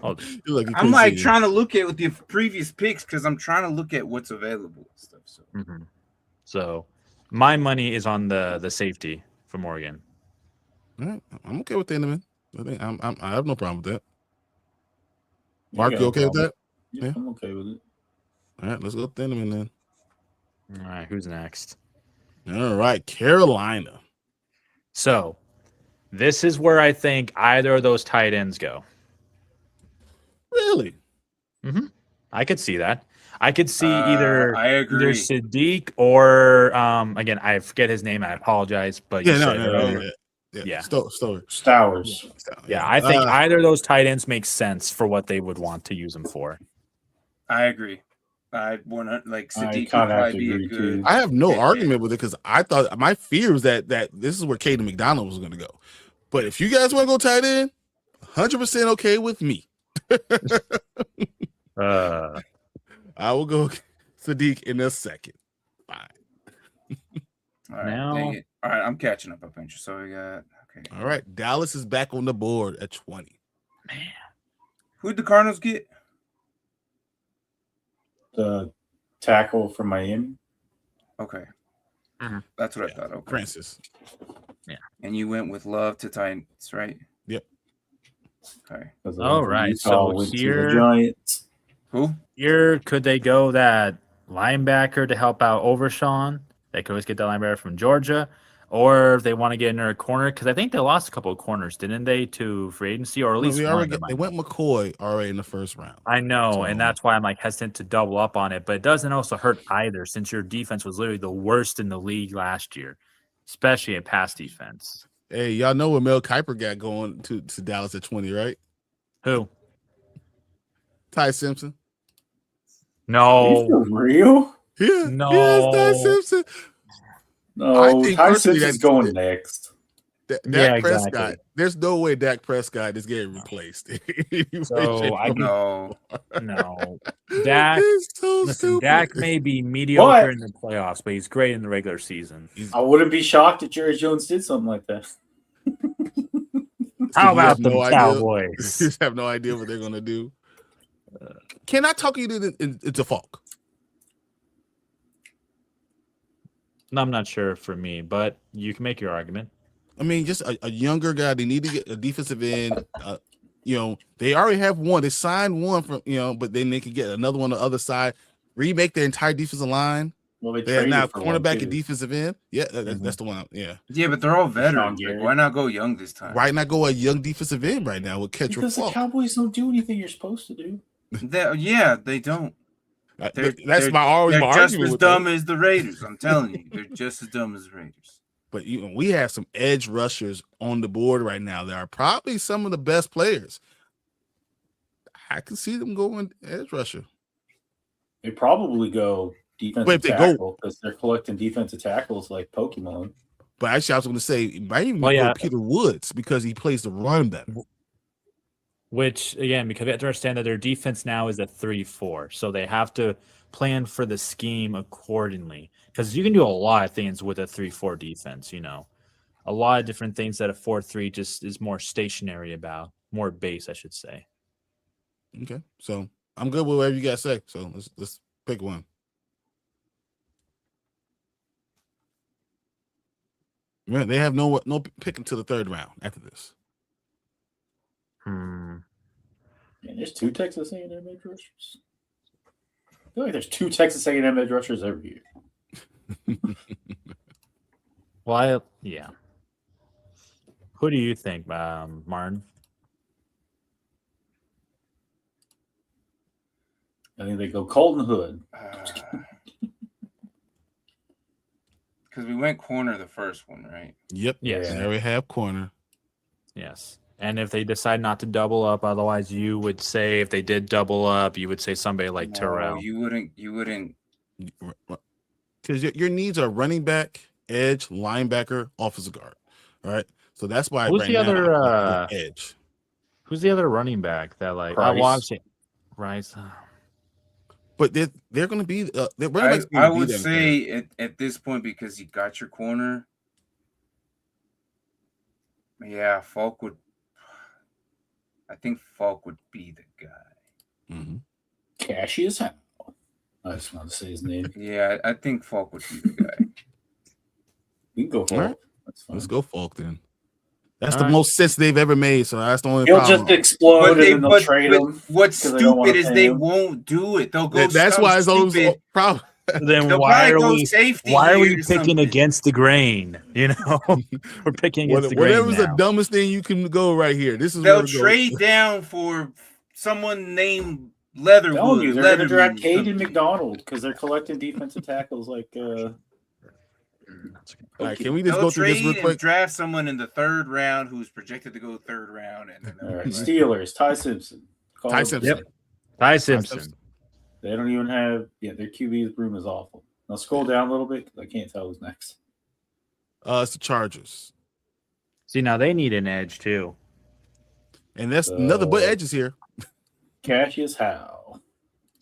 Oh, Look, you I'm couldn't like see trying to look at with the previous picks because I'm trying to look at what's available and stuff. So mhm. So my money is on the safety from Oregon. All right, I'm okay with Tiedemann. I think I have no problem with that. Yeah, Mark, I got you no okay with problem. that? Yeah, Yeah. I'm okay with it. All right, let's go with Tiedemann then. All right, who's next? All right, Carolina. So this is where I think either of those tight ends go. Really? I could see that. I could see either I agree. Sadiq or again, I forget his name. I apologize, but you Yeah, said it no, earlier. yeah. Yeah. Stower. Stowers. Yeah, I think either of those tight ends makes sense for what they would want to use them for. I agree. I want like I Sadiq would kinda have probably to be a agree, good. too. I have no Yeah. argument with it because I thought my fear was that this is where Caden McDonald was going to go. But if you guys want to go tight end, 100% okay with me. I will go Sadiq in a second. Fine. All right, Now- dang it. All right, I'm catching up, Pincher. So we got okay. All right, Dallas is back on the board at 20. Who'd the Cardinals get? The tackle from Miami. Okay, Mhm. that's what Yeah, I thought. Okay, Francis. and you went with Love to Titans, right? Yep. Okay. Because the All one from right, Utah so went to here- the Giants. Who? Here, could they go that linebacker to help out Overshawn? They could always get that linebacker from Georgia. Or if they want to get another corner, because I think they lost a couple of corners, didn't they, to free agency, or at least one of them. They went McCoy already in the first round. I know, So- and that's why I'm like hesitant to double up on it. But it doesn't also hurt either, since your defense was literally the worst in the league last year, especially in pass defense. Hey, y'all know what Mel Kiper got going to Dallas at 20, right? Who? Ty Simpson. Are you No, for real? Yeah. No. Yes, Ty Simpson. I No, think Ty personally Simpson's that's- going next. Dak Yeah, Prescott. exactly. There's no way Dak Prescott is getting replaced. So I can- No. no. Dak, It's so listen, stupid. Dak may be mediocre in the playoffs, but he's great in the regular season. I wouldn't be shocked if Jerry Jones did something like that. How You about have the no idea. Cowboys? You just have no idea what they're gonna do. Can I talk you into Falk? No, I'm not sure for me, but you can make your argument. I mean, just a younger guy. They need to get a defensive end. They already have one. They signed one from but then they could get another one on the other side. Remake their entire defensive line. Well, They have traded now for one, cornerback too. and defensive end. Yeah, that's the one. Yeah. Yeah, but they're all veterans. Like, Garrett. why not go young this time? Why not go a young defensive end right now with Ketcher Because the Falk? Cowboys don't do anything you're supposed to do. They don't. That's They're my just argument as with dumb that. as the Raiders. I'm telling you, they're just as dumb as the Raiders. But we have some edge rushers on the board right now that are probably some of the best players. I can see them going edge rusher. They probably go But defensive if they go- tackle because they're collecting defensive tackles like Pokemon. But actually, I was going to say, it might even Well, go yeah. Peter Woods because he plays the run better. Which, again, because we have to understand that their defense now is a 3-4. So they have to plan for the scheme accordingly. Because you can do a lot of things with a 3-4 defense, A lot of different things that a 4-3 just is more stationary about. More base, I should say. Okay, so I'm good with whatever you guys say. So let's pick one. Man, they have no pick until the third round after this. Man, there's two Texas A&M edge rushers. I feel like there's two Texas A&M edge rushers every year. Well, yeah. Who do you think, Martin? I think they go Colton Hood. Because we went corner the first one, right? Yep. Yes. There we have corner. Yes. And if they decide not to double up, otherwise you would say if they did double up, you would say somebody like Terrell. You wouldn't. Because your needs are running back, edge, linebacker, offensive guard. All right. So that's why Who's the other edge? Who's the other running back that like Price. I watched it? Rice. But they're going to be. I would say at this point, because you got your corner. Yeah, Falk would. I think Falk would be the guy. Mm-hmm. Cassius Howell. I just want to say his name. Yeah, I think Falk would be the guy. We can go for All it. right. That's fine. Let's go Falk then. That's All the right. most sense they've ever made. So that's the only He'll problem. just explode and then they'll trade him. What's 'cause they don't wanna stupid is pay they him. won't do it. They'll go. That's why it's always a stupid. problem. Then They'll why probably are go we safety why are here we or picking something. against the grain? You know, we're picking against the grain. Whatever's the now. dumbest thing you can go right here. This is They'll where it goes. trade down for someone named I'm Leatherwood. telling you, they're going to draft Leatherman, Caden something. McDonald because they're collecting defensive tackles like. All right, can we just They'll go through this trade real and quick? draft someone in the third round who's projected to go third round, and then All right, Steelers, Ty Simpson. Call Ty him. Simpson. Yep. Ty Simpson. They don't even have. Yeah, their QB's room is awful. Now scroll down a little bit because I can't tell who's next. It's the Chargers, See, now they need an edge too. and that's another but edges here. Cassius Howell.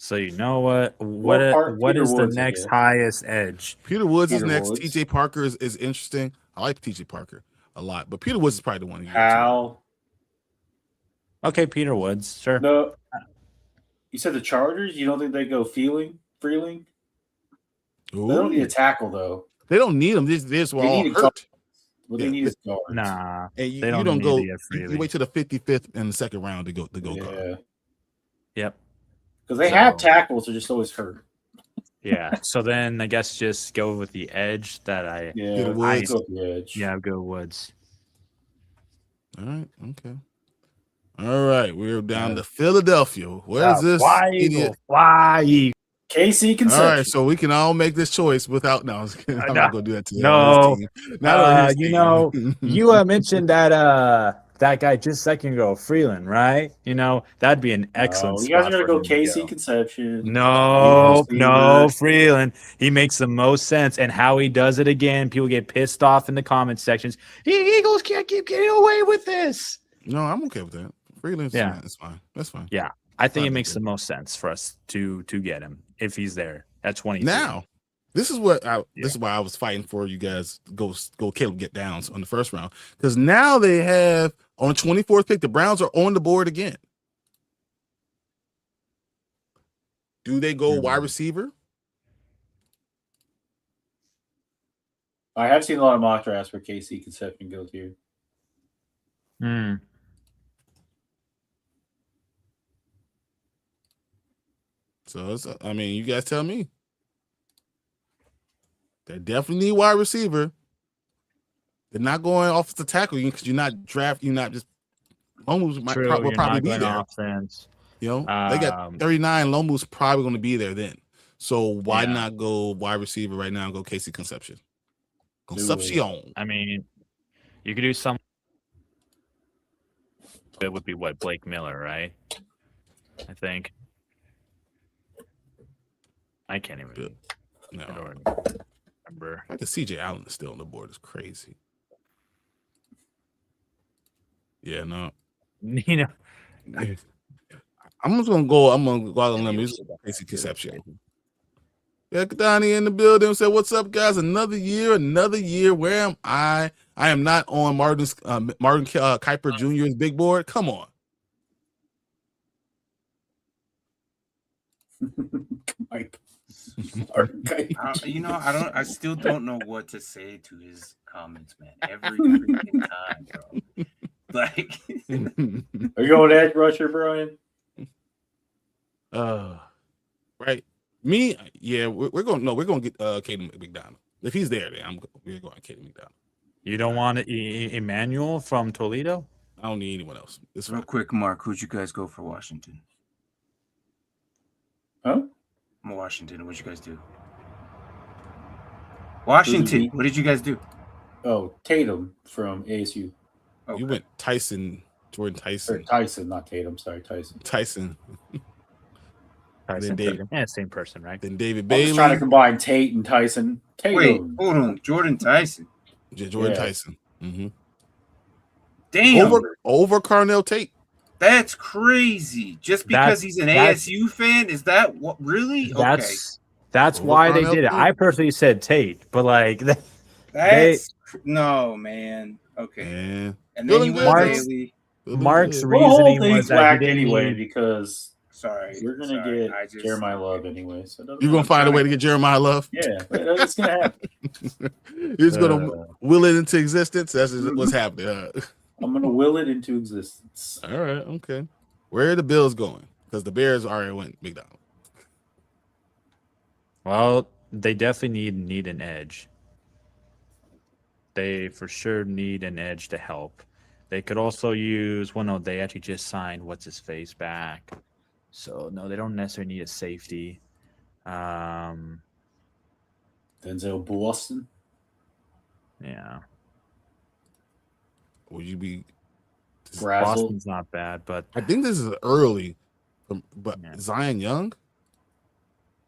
So you know what What part what Peter is the Woods, I next guess. highest edge? Peter Woods is Peter next. Woods. TJ Parker is interesting. I like TJ Parker a lot, but Peter Woods is probably the one. Hal. Okay, Peter Woods, sure. No. You said the Chargers? You don't think they go Freeling? They don't need a tackle, though. They don't need them. This were They all need a hurt. guard. What Yeah. they need is guards. Nah, And you they don't don't need go. to get You Freely. wait till the 55th and the second round to go Yeah. guard. Yep. Because they So- have tackles, they're just always hurt. Yeah. So then I guess just go with the edge that I Yeah, Peter let's Woods. go with the edge. yeah, go Woods. All right. Okay. All right. We're down to Philadelphia. Where's this Why idiot? Eagle? Why Eagle? KC All Conception. right, so we can all make this choice without. No, I'm No. not gonna do that to you. No. Not on his You team. know, You mentioned that guy just a second ago, Freeland, right? You know, that'd be an excellent. You guys spot are going to for go him to KC go. Conception. No, Receiver. no, Freeland. He makes the most sense. And how he does it again, people get pissed off in the comment sections. The Eagles can't keep getting away with this. No, I'm okay with that. Freelance, Yeah. that's fine. That's fine. Yeah, I think Fine it with makes it. the most sense for us to get him if he's there at 20. Now, this is what this is why I was fighting for you guys go Caleb get downs on the first round, because now they have on the 24th pick, the Browns are on the board again. Do they go wide receiver? I have seen a lot of mock drafts where KC Conception goes here. Hmm. So it's, I mean, you guys tell me. They definitely need wide receiver. They're not going off the tackle because you're not just Lomu's might True, will you're probably not be going there. offense. You know, they got 39. Lomu's probably going to be there then. So why Yeah. not go wide receiver right now and go Casey Conception? Concepcion. I mean, you could do some. It would be what, Blake Miller, right? I think. I can't even. I No, don't remember. the CJ Allen is still on the board. It's crazy. Yeah, no. You know, I'm just gonna go. I'm gonna go out on a limb. It's Casey Concepcion. Yeah, Donnie in the building said, "What's up, guys? Another year. Where am I? I am not on Martin Kuiper Jr.'s big board. Come on." Mike. I still don't know what to say to his comments, man. Every freaking time, bro. Like, Are you going edge rusher, Brian? Right. Me, yeah, we're going. No, we're going to get Caden McDonald. If he's there, then we're going Caden McDonald. you don't want Emmanuel from Toledo? I don't need anyone else. It's real fine. quick, Mark, who'd you guys go for Washington? Huh? I'm Washington. What'd you guys do? Washington. What did you guys do? Oh, Tatum from ASU. Okay. You went Jordan Or Tyson. Tyson, not Tatum. Sorry, Tyson. Tatum. Tyson, David- yeah, same person, right? Then David I'm Bailey. just trying to combine Tate and Tyson. Wait, Tatum. hold on. Jordan Tyson. Jordan Yeah. Tyson. Mm-hmm. Damn. Over Carnell Tate. That's crazy. Just because he's an ASU fan? Is that what really? Okay. That's Over why they Carnell did it. Tate? I personally said Tate, but like That's no, man. Okay. Yeah. And then Feeling you good, went Mark's- Bailey. Mark's Well, the whole reasoning was thing's that he whack didn't anyway need- because Sorry. you're gonna sorry. get Jeremiah Love anyway. So it doesn't You're gonna really find a matter. way to get Jeremiah Love. Yeah, it's gonna happen. You're just gonna will it into existence. That's what's happening. I'm gonna will it into existence. All right, okay. Where are the Bills going? Because the Bears already went big down. Well, they definitely need an edge. They for sure need an edge to help. They could also use no, they actually just signed what's his face back. So no, they don't necessarily need a safety. Denzel Boston. Yeah. Would you be? Brazzle. Boston's not bad, but I think this is early, but Yeah. Zion Young.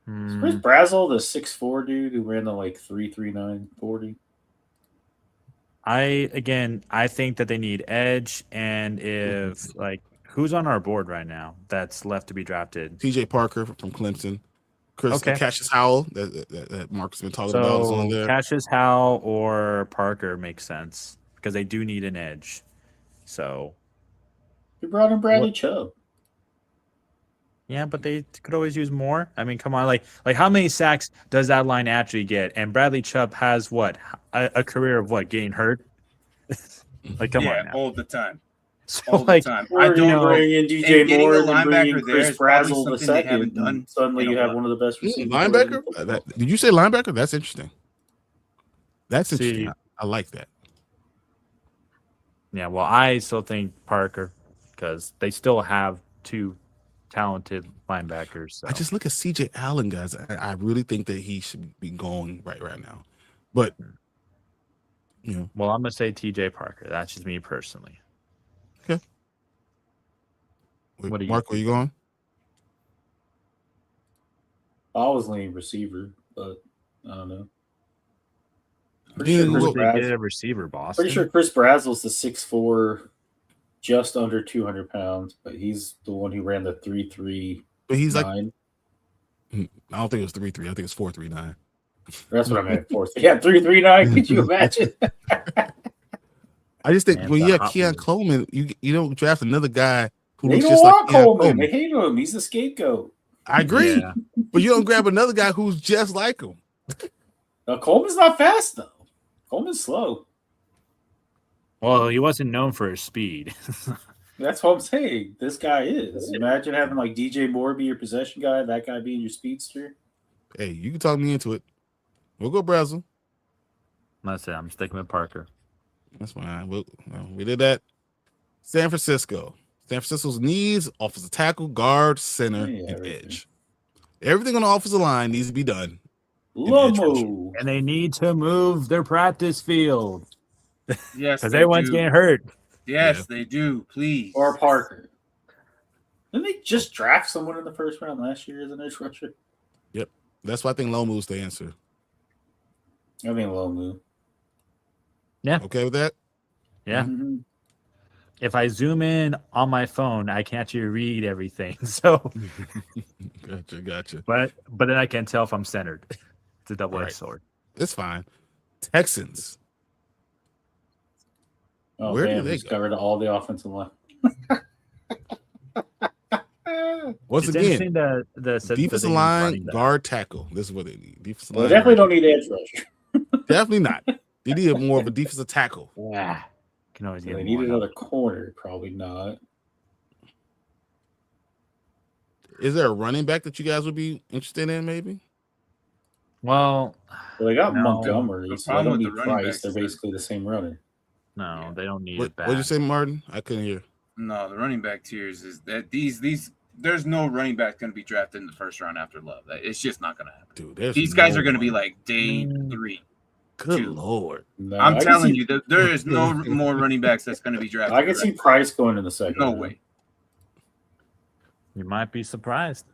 Where's Brazzle, the 6'4" dude who ran the like 3.39 40? I think that they need edge, and if like who's on our board right now that's left to be drafted? T.J. Parker from Clemson. Okay. Cassius Howell that Mark's been talking about is on So there. Cassius Howell or Parker makes sense because they do need an edge. So You brought in Bradley Chubb. yeah, but they could always use more. I mean, come on, like how many sacks does that line actually get? And Bradley Chubb has what a career of what getting hurt. Like come on now. all the time. So All the like time. Or I you don't bring in and DJ getting Moore a and then bring in linebacker there Chris is probably Brazzle the something they haven't second. done And suddenly in a you have while. one of the best receivers. Linebacker? Did you say linebacker? That's interesting. That's See- interesting. I like that. Yeah, well, I still think Parker because they still have two talented linebackers. So. I just look at CJ Allen, guys. I really think that he should be going right now. But you know, Well, I'm gonna say TJ Parker. That's just me personally. What do you Mark, where you going? I was leaning receiver, but I don't know. Yeah, Chris well- They Brazzle- get a receiver, Boston. Pretty sure Chris Brazzle's the 6'4", just under 200 pounds, but he's the one who ran the 3.39. But he's like, I don't think it was 3.3. I think it's 4.39. That's what I meant. 4. Yeah, 3.39. Could you imagine? I just think Man, when the you have hot Keon one. Coleman, you don't draft another guy who They looks don't just like want Keon Coleman. Coleman. They hate him. He's the scapegoat. I agree, Yeah. but you don't grab another guy who's just like him. Coleman's not fast though. Coleman's slow. Well, he wasn't known for his speed. That's what I'm saying. This guy is. Imagine having like DJ Moore be your possession guy, that guy being your speedster. Hey, you can talk me into it. We'll go Brazzle. That's it. I'm sticking with Parker. That's fine. We did that. San Francisco. San Francisco's needs offensive tackle, guard, center, Yeah, and everything. edge. Everything on the offensive line needs to be done. Lomo. And they need to move their practice field Yes, because they everyone's do. getting hurt. Yes, Yeah. they do. Please. Or Parker. Didn't they just draft someone in the first round last year as an edge rusher? That's why I think Lomu's the answer. I mean, Lomu. Okay with that? Yeah. Mhm. If I zoom in on my phone, I can't actually read everything. So, Gotcha. but then I can tell if I'm centered. It's a double-edged Right. sword. It's fine. Texans. Oh, Where do damn, they just go? got rid of all the offensive line. Once It's again, interesting that the defensive line, guard, tackle. This is what they need. Defensive Well, line. they definitely guard. don't need edge rusher. Definitely not. They need more of a defensive tackle. Yeah. Can always They get need more. another corner. Probably not. Is there a running back that you guys would be interested in? Maybe. Well, Well, they got No. Montgomery, The so they problem don't with need the running Price. backs They're is that- basically the same runner. no, they don't need What it back. did you say, Martin? I couldn't hear. No, the running back tiers is that these there's no running back going to be drafted in the first round after Love. It's just not going to happen. Dude, there's These guys no are going to be one. like day Mm. 3. Good two. Lord. No, I'm I can telling see- you, there is no more running backs that's going to be drafted. I can see Price going in the second. No round. way. You might be surprised.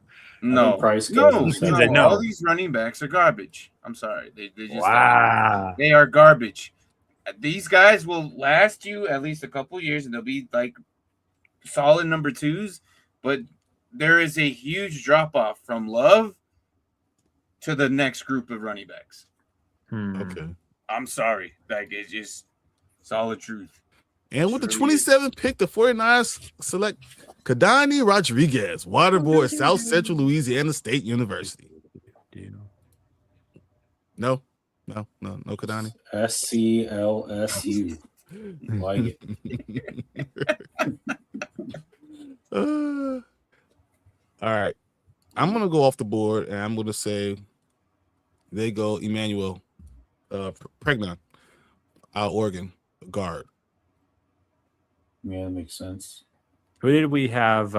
No, Price goes in no, the second no. round. No. All these running backs are garbage. I'm sorry, they just Wow. they are garbage. These guys will last you at least a couple years, and they'll be like solid number twos. But there is a huge drop off from Love to the next group of running backs. Okay. I'm sorry, like it's just solid truth. And with the It really is. 27th pick, the 49ers select Kadani Rodriguez, Waterboy, South Central Louisiana State University. No Kadani. SCLSU. Like it. All right. I'm going to go off the board, and I'm going to say they go Emmanuel Pregnon, out Oregon, guard. Yeah, that makes sense. Who did we have?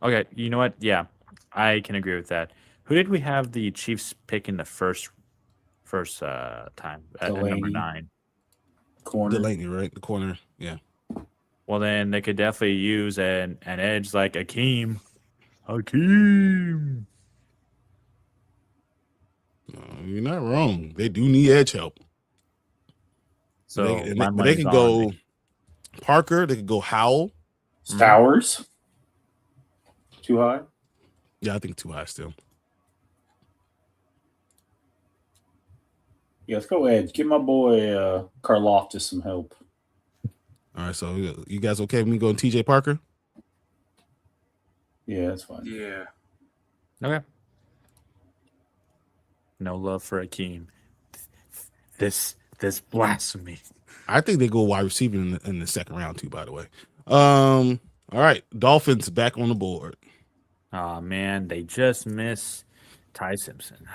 Okay, you know what? Yeah, I can agree with that. Who did we have the Chiefs pick in the first time at number Delaney. 9? Corner. Delaney, right? The corner. Yeah. Well, then they could definitely use an edge like Hakeem. Hakeem. You're not wrong. They do need edge help. So they my can money's go on Parker. They could go Howell. Stowers. Too high. Yeah, I think too high still. Yeah, let's go edge. Give my boy Karloftis some help. All right, so you guys okay with me going TJ Parker? Yeah, that's fine. Yeah. Okay. No love for Hakeem. This blasphemy. I think they go wide receiver in the second round too. By the way, all right, Dolphins back on the board. Oh man, they just missed Ty Simpson.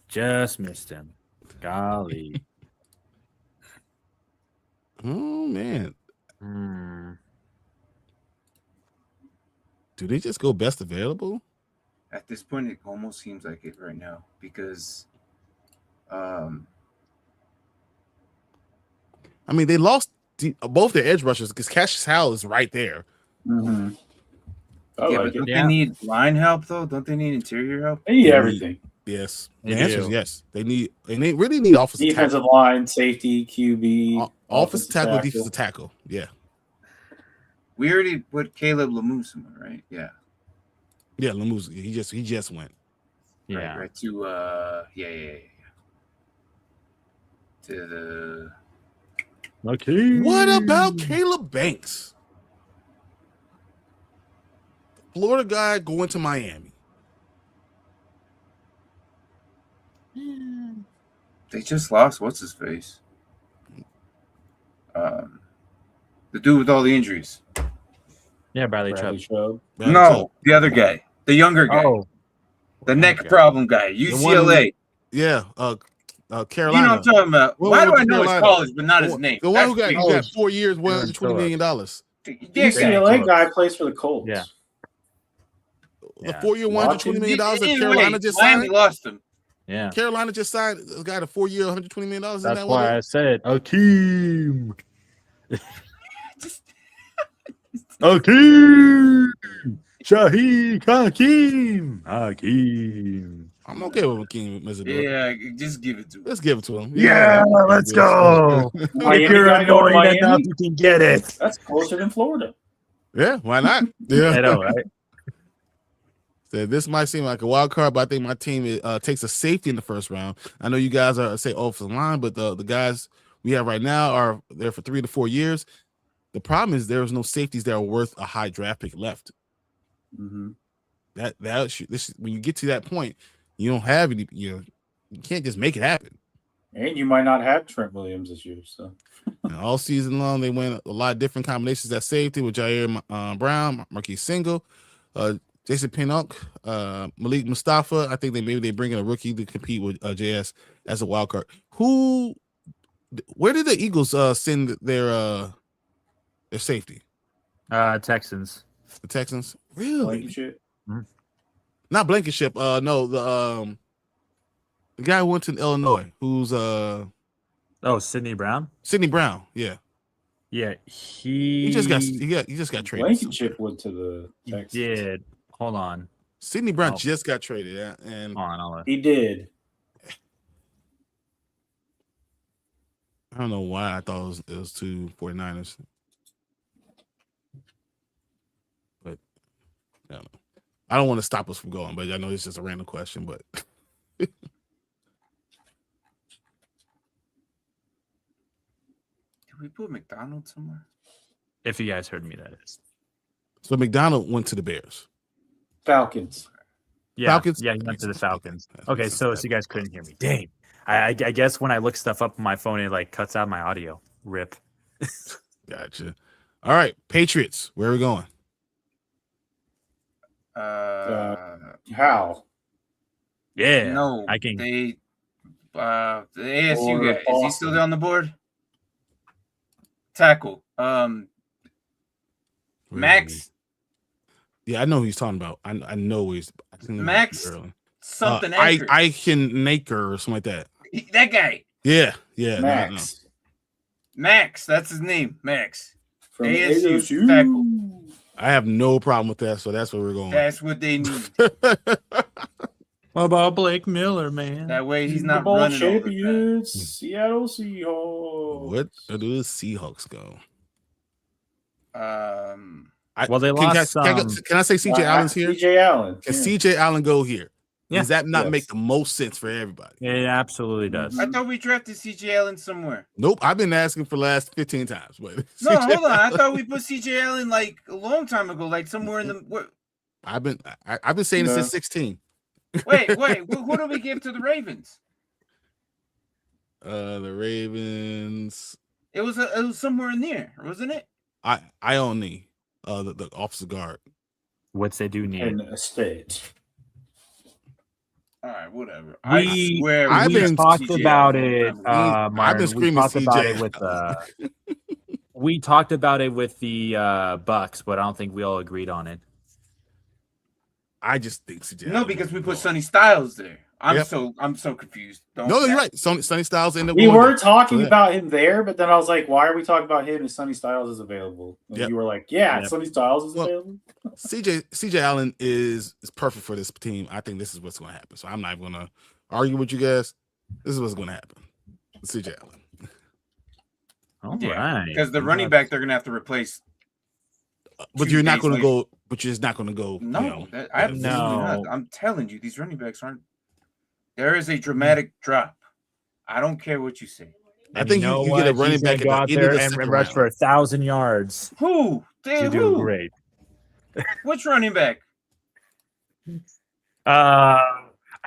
Just missed him. Golly. Oh man, Hmm. do they just go best available? At this point, it almost seems like it right now because, I mean, they lost both their edge rushers because Cassius Howell is right there. Mm-hmm. I yeah, like but it. don't Yeah. they need line help though? Don't they need interior help? They need everything. Yes, They the answer is do. yes. They really need offensive Defensive tackle. line, safety, QB, Offensive tackle, defensive tackle. Yeah, We already put Caleb Lamu somewhere, right? Yeah. yeah. Lemuz, he just went. Yeah. Right to yeah. To the Hakeem. What about Caleb Banks? Florida guy going to Miami. they just lost what's his face? The dude with all the injuries. Yeah, Bradley Bradley Chubb. Chubb. No, the other guy. The younger guy. Oh. The neck Okay. problem guy. UCLA. Yeah, You Carolina. know what I'm talking about. Well, Why do with I know his Carolina. college but not his name? The one who got, That's who got 4 years, $120 million. yeah, UCLA guy plays for the Colts. Yeah. The Yeah. 4 year, $120 million that Anyway, Carolina just Miami signed. lost him. Yeah. Carolina just signed a guy to 4 year, $120 million. Isn't That's that why what I said Hakeem. Hakeem. Shaheed Hakeem. Hakeem. I'm okay with Hakeem Mizabur. Yeah, just give it to him. Let's give it to him. Let's go. Miami If you're guy going to annoying enough, Miami? you can get it. That's closer than Florida. Yeah, why not? Yeah. I know, right? So this might seem like a wild card, but I think my team takes a safety in the first round. I know you guys are say offensive line, but the guys we have right now are there for 3 to 4 years. The problem is there's no safeties that are worth a high draft pick left. Mm-hmm. When you get to that point, you don't have any. You can't just make it happen. And you might not have Trent Williams this year. So And all season long, they went a lot of different combinations at safety with Jair Brown, Marquise Single, Jason Pinnock, Malik Mustafa. I think they bring in a rookie to compete with JS as a wild card. Where did the Eagles send their safety? Texans. The Texans, really? shit. Not Blankenship. No, The guy who went to Illinois, who's Oh, Sidney Brown. Sidney Brown. Yeah, Yeah, he just got traded. Blankenship went to the He Texans. did. Hold on. Sidney Brown Oh. just got traded, yeah, and Hold on. I'll He did. I don't know why I thought it was two 49ers. But I don't know. I don't want to stop us from going, but I know it's just a random question. But Did we put McDonald's somewhere? If you guys heard me, that is. so McDonald went to the Bears. Falcons. Yeah, Falcons? Yeah, he went to the Falcons. That's Okay, makes so sense. you guys couldn't hear me. Dang. I guess when I look stuff up on my phone, it like cuts out my audio. Rip. Gotcha. All right, Patriots. Where are we going? How? Yeah. No, I can. They, the ASU Or guy, is he Boston. still there on the board? Tackle. Where Max Yeah, I know who he's talking about. I know he's I think it might be Max early. something. I can Naker or something like that. That guy. Yeah. No. Max. Max, that's his name. Max. From ASU ASU. tackle. I have no problem with that, so that's where we're going. That's what they need. What about Blake Miller, man? That way he's Super not Bowl running over that. champions, Seattle Seahawks. What do the Seahawks go? Well, they lost Can I say CJ Allen's here? CJ Allen. Can yeah. CJ Allen go here? Yeah. Does that not Yes. make the most sense for everybody? It absolutely does. I thought we drafted CJ Allen somewhere. Nope. I've been asking for the last 15 times. But No, hold on. I thought we put CJ Allen like a long time ago, like somewhere in the. I've been saying it No. since 16. Wait. Who do we give to the Ravens? The Ravens. It was somewhere in there, wasn't it? I only the officer guard. Which they do need. And a state. All right, whatever. We- I swear I've we been- talked CJ about Allen. it. I've Martin, been screaming we talked about it CJ. with we talked about it with the Bucks, but I don't think we all agreed on it. I just think CJ. No, Allen because we will put go. Sonny Styles there. I'm Yep. so confused. No, you're right. Sonny Styles ended up We going were there. talking Go ahead. about him there, but then I was like, why are we talking about him if Sonny Styles is available? And Yep. you were like, yeah, Yep. Sonny Styles is Well, available. CJ Allen is perfect for this team. I think this is what's going to happen. So I'm not going to argue with you guys. This is what's going to happen. CJ Allen. All Yeah, right. because the running back they're gonna have to replace. But Two you're not days going to later. go. But you're just not going to go. No, You know, absolutely not. No. I'm telling you, these running backs aren't. There is a dramatic drop. I don't care what you say. I And think you know you get a what? running He's gonna back at go the out end of there the and second rush round. for 1,000 yards Who? to do Who? great. Which running back? I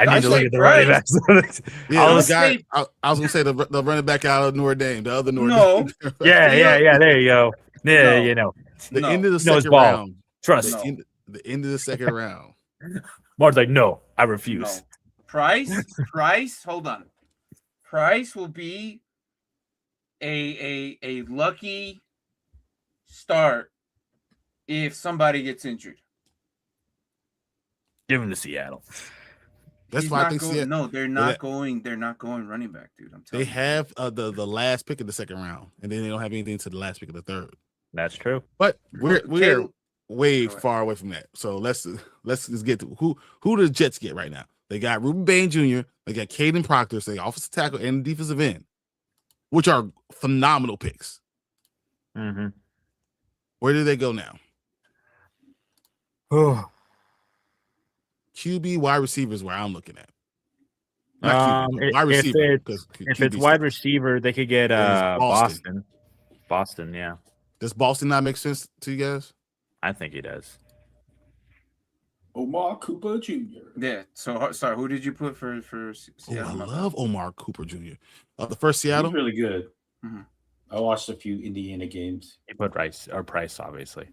need I'd to look say at the running Price. backs. Yeah, I the would guy. say- I was going to say the running back out of Notre Dame, the other Notre No. Dame. yeah. There you go. Yeah, No. you know. The No. end of the Knows second ball. round. Trust. No. The end of the second round. Martin's like, no, I No. refuse. Price. Hold on. Price will be a lucky start if somebody gets injured. Give him to Seattle. That's He's why I not think going, Seattle, no, they're not going. They're not going running back, dude. I'm they telling you. have the last pick of the second round, and then they don't have anything to the last pick of the third. That's true. But we're Caleb- way Go ahead. far away from that. So let's just get to who do the Jets get right now. They got Ruben Bain Jr., they got Caden Proctor, so they got offensive tackle and defensive end, which are phenomenal picks. Mm-hmm. Where do they go now? QB wide receivers where I'm looking at. Not QB, wide receiver. because If QB it's wide stinks. receiver, they could get It is Boston. Boston, yeah. Does Boston not make sense to you guys? I think he does. Omar Cooper Jr. Yeah. So sorry, who did you put for Oh, Seattle? I My bad. love Omar Cooper Jr. The first He's Seattle. really good. Mhm. I watched a few Indiana games. He put Price, obviously.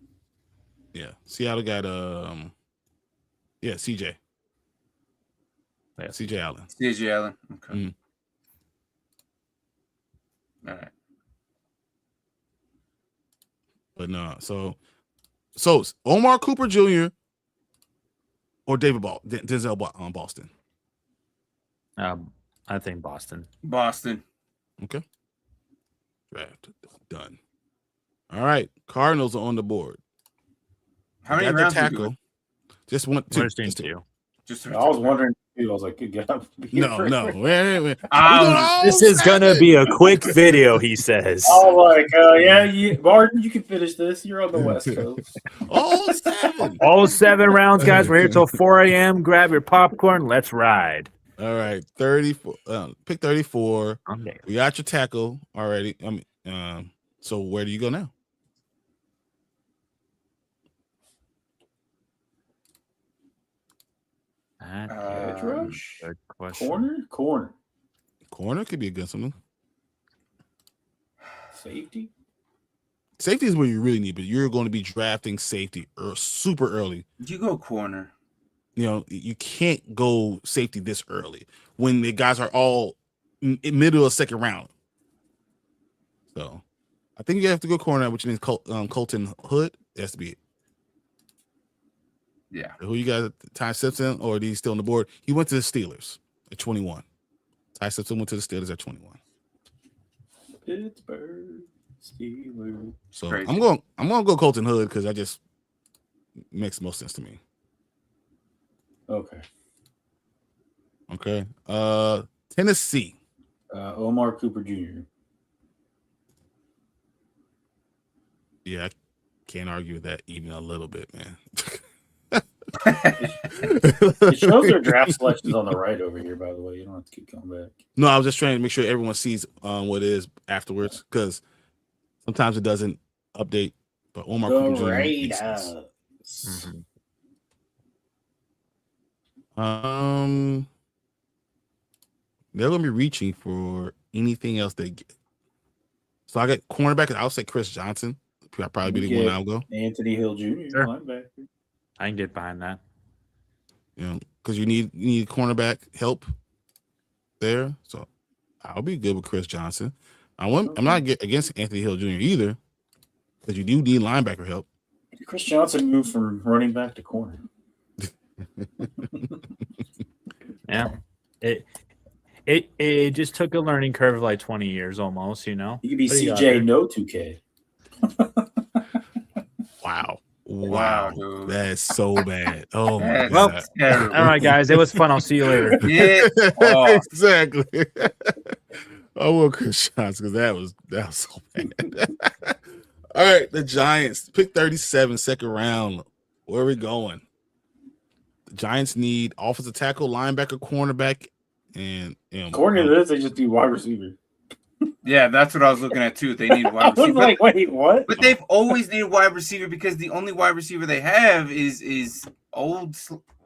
Yeah, Seattle got CJ. Yeah. CJ Allen. CJ Allen. Okay. Mm. All right. But no, so Omar Cooper Jr. or Denzel Boston. I think Boston. Boston. Okay. Draft done. All right. Cardinals are on the board. How many Got the rounds? tackle. Just one, two. We're just doing Just two. two. Just I was wondering too. I was like, good God. No. Wait. We doing Um, all This is gonna seven. be a quick video, he says. I was like, yeah, Martin, you can finish this. You're on the West Coast. All seven. All 7 rounds, guys. We're here till 4 a.m. Grab your popcorn. Let's ride. All right. 34. Pick 34. Okay. We got your tackle already. So where do you go now? Edge rush? Good question. Corner. Corner could be a good something. Safety. Safety is where you really need, but you're going to be drafting safety super early. you go corner. You know, you can't go safety this early when the guys are all in middle of second round. So I think you have to go corner, which means Colton Hood. It has to be it. Yeah. Who you got? Ty Simpson, or are these still on the board? He went to the Steelers at 21. Ty Simpson went to the Steelers at 21. Pittsburgh Steelers. So Crazy. I'm going to go Colton Hood because that just makes most sense to me. Okay. Okay. Tennessee. Omar Cooper Jr. Yeah, I can't argue with that even a little bit, man. It shows their draft selections on the right over here, by the way. You don't have to keep going back. No, I was just trying to make sure everyone sees what it is afterwards because sometimes it doesn't update. But Omar Cooper Jr. makes sense. They're gonna be reaching for anything else they get. So I got cornerback. I'll say Chris Johnson. I'll probably be the one I'll go. Anthony Hill Jr. Sure. Linebacker. I can get behind that. You know, because you need cornerback help there. So I'll be good with Chris Johnson. I'm not against Anthony Hill Jr. either, because you do need linebacker help. Chris Johnson moved from running back to corner. Yeah. It just took a learning curve of like 20 years almost, you know. He could be What do you got CJ there? No 2K. Wow, dude. that's so bad. Oh my Well, god. Terrible. All right, guys. It was fun. I'll see you later. Yeah. Oh. Exactly. I will Chris Johnson because that was so bad. All right, the Giants pick 37, second round. Where are we going? The Giants need offensive tackle, linebacker, cornerback, and According to this, they just do wide receiver. Yeah, that's what I was looking at too. They need I wide was receiver. like, wait, what? But they've always needed wide receiver because the only wide receiver they have is old.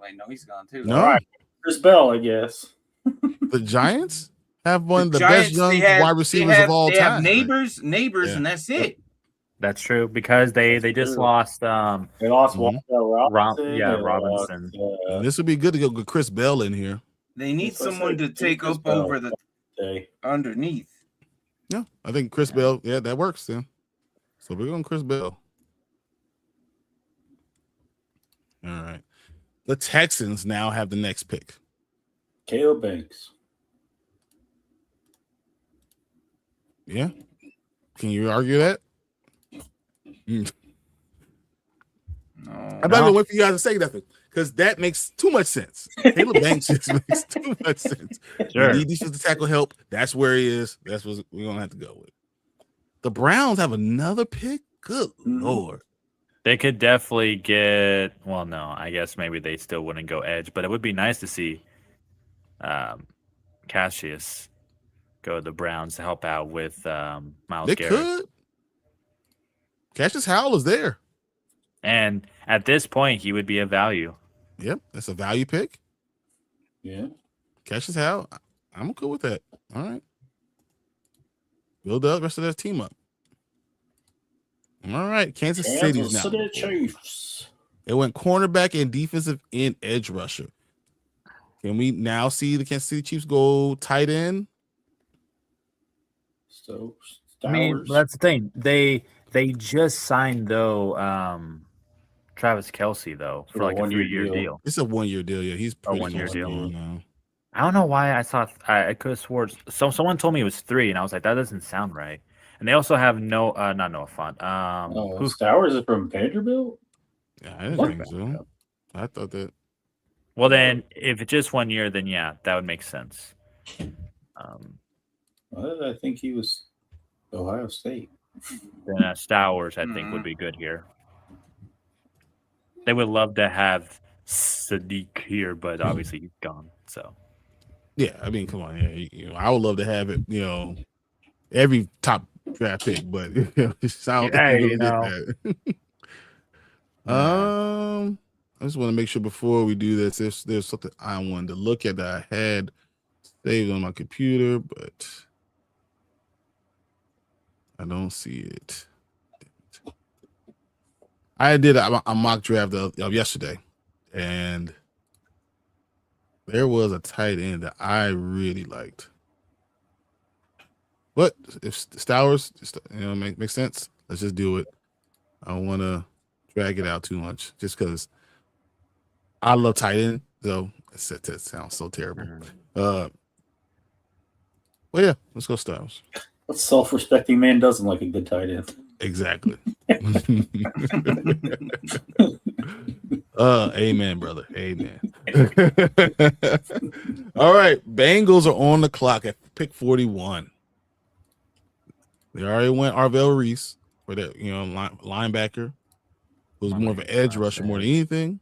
Wait, no, he's gone too. No, All right. Chris Bell, I guess. the Giants have one of the Giants, best young they have- wide receivers of all they time. have neighbors, Yeah. and that's it. That's true because they just true. lost They lost Mhm. Robinson. Robinson. And this would be good to go with Chris Bell in here. They need That's what I someone said. to take Chris up Bell. over the underneath. Yeah, I think Chris Bell. Yeah, that works then. So we're going Chris Bell. All right. The Texans now have the next pick. Caleb Banks. Yeah. Can you argue that? No. I'm not gonna wait for you guys to say nothing because that makes too much sense. Caleb Banks just makes too much sense. Sure. You need defensive tackle help. That's where he is. That's what we're gonna have to go with. The Browns have another pick. Good lord. They could definitely get. Well, no, I guess maybe they still wouldn't go edge, but it would be nice to see Cassius go to the Browns to help out with Miles They Garrett. could. Cassius Howell is there. And at this point, he would be a value. Yep, that's a value pick. Yeah. Cassius Howell. I'm cool with that. All right. Build the rest of that team up. All right. Kansas City's now. City Chiefs. It went cornerback and defensive end edge rusher. Can we now see the Kansas City Chiefs go tight end? So, I mean, that's the thing. They just signed Travis Kelce though for For a like a one-year 3-year deal. deal. It's a 1-year deal. Yeah, he's pretty 1-year close deal. to going now. I don't know why I thought I could have sworn someone told me it was 3, and I was like, that doesn't sound right. And they also have not Noah Font. Oh, Who? Stowers is from Vanderbilt. Yeah, I didn't What? think so. I thought that. Well, then if it's just 1 year, then yeah, that would make sense. Why did I think he was Ohio State? Then Stowers, I think, would be good here. They would love to have Sadiq here, but obviously he's gone. So Yeah, I mean, come on. Yeah, I would love to have it. Every top draft pick, but I don't think Hey, we're gonna get that. I just want to make sure before we do this, if there's something I wanted to look at that I had saved on my computer, but I don't see it. I did a mock draft of yesterday, and there was a tight end that I really liked. But if Stowers, makes sense, let's just do it. I don't want to drag it out too much, just because I love tight end. Though that sounds so terrible. Well, yeah, let's go Stowers. What self-respecting man doesn't like a good tight end? Exactly. Amen, brother. Amen. All right. Bengals are on the clock at pick 41. They already went Arvell Reese for that, linebacker, who's more of an edge rusher more than anything.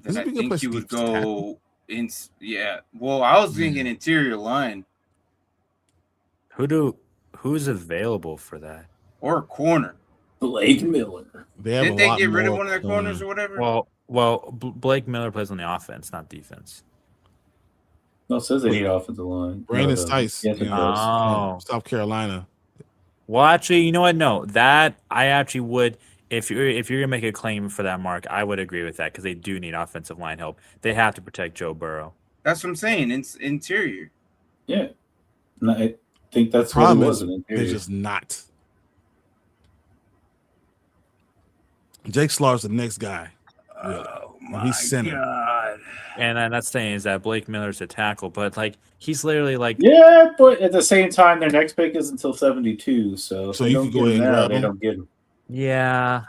Then I think you would go in. Yeah. Well, I was thinking interior line. Who's available for that? Or a corner. Blake Miller. Didn't they get rid of one of their corners or whatever? Well, Blake Miller plays on the offense, not defense. No, it says they need offensive line. Brandon Stice, Oh, South Carolina. Well, actually, you know what? No, that I actually would. If you're gonna make a claim for that, Mark, I would agree with that because they do need offensive line help. They have to protect Joe Burrow. That's what I'm saying. It's interior. Yeah, and I think that's what it was. They're just not. Jake Slar's the next guy. Oh my he's center. God. And then that's saying is that Blake Miller's a tackle, but like he's literally like but at the same time, their next pick is until 72. So you can go ahead and grab they him. don't get him. Yeah.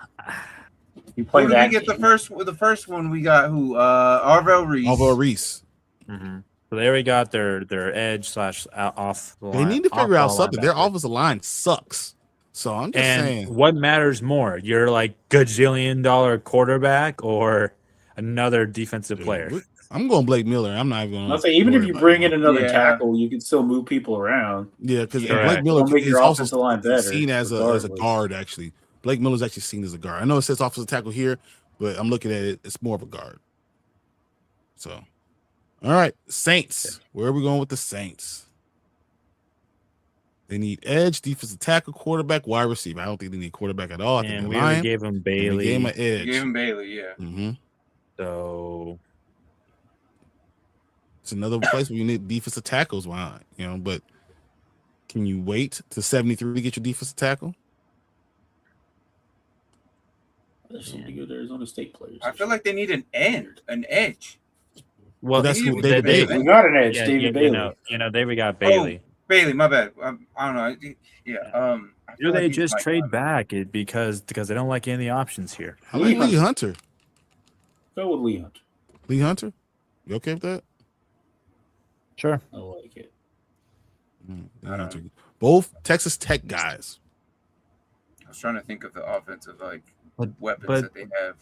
You play Who did that. we get the first one? We got who? Arvell Reese. Arvell Reese. Mm-hmm. So they already got their edge / off the line. They need to figure out something. Their offensive line sucks. So I'm just saying, what matters more? Your like gajillion-dollar quarterback or another defensive player? I'm going Blake Miller. I'm not even. I'll say even if you bring in another tackle, you can still move people around. Yeah, because Blake Miller is also better, seen as a guard. Actually, Blake Miller's actually seen as a guard. I know it says offensive tackle here, but I'm looking at it. It's more of a guard. So, all right, Saints. Where are we going with the Saints? They need edge, defensive tackle, quarterback, wide receiver. I don't think they need quarterback at all. I think we already gave him Bailey. We gave him an edge. Gave him Bailey, yeah. Mm-hmm. So it's another place where you need defensive tackles. Why, but can you wait to 73 to get your defensive tackle? There's some good Arizona State players. I feel like they need an edge. Well, that's who David Bailey. We got an edge, yeah, David Bailey. We got Bailey. Bailey, my bad. I don't know. Yeah. Do they just trade back because they don't like any of the options here? I like Lee Hunter. Go with Lee Hunter. Lee Hunter? You okay with that? Sure. I like it. Both Texas Tech guys. I was trying to think of the offensive weapons that they have.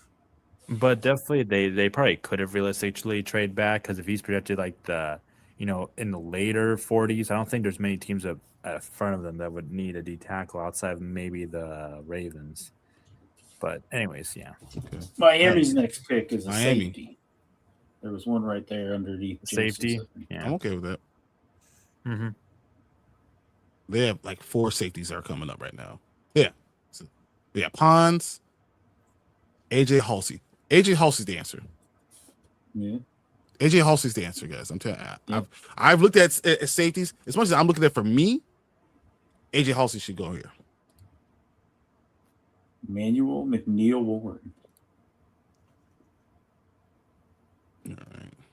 But definitely they probably could have realistically trade back because if he's projected like in the later 40s, I don't think there's many teams at front of them that would need a D tackle outside of maybe the Ravens. But anyways, yeah. Okay. Miami's next pick is a Miami. safety. There was one right there underneath Safety. Yeah. I'm okay with that. Mm-hmm. They have like 4 safeties that are coming up right now. Yeah. So, yeah, Pons, AJ Halsey. AJ Halsey's the answer. Yeah. AJ Halsey's the answer, guys. I'm telling you. I've looked at safeties. As much as I'm looking at for me, AJ Halsey should go here. Emmanuel McNeil Warren.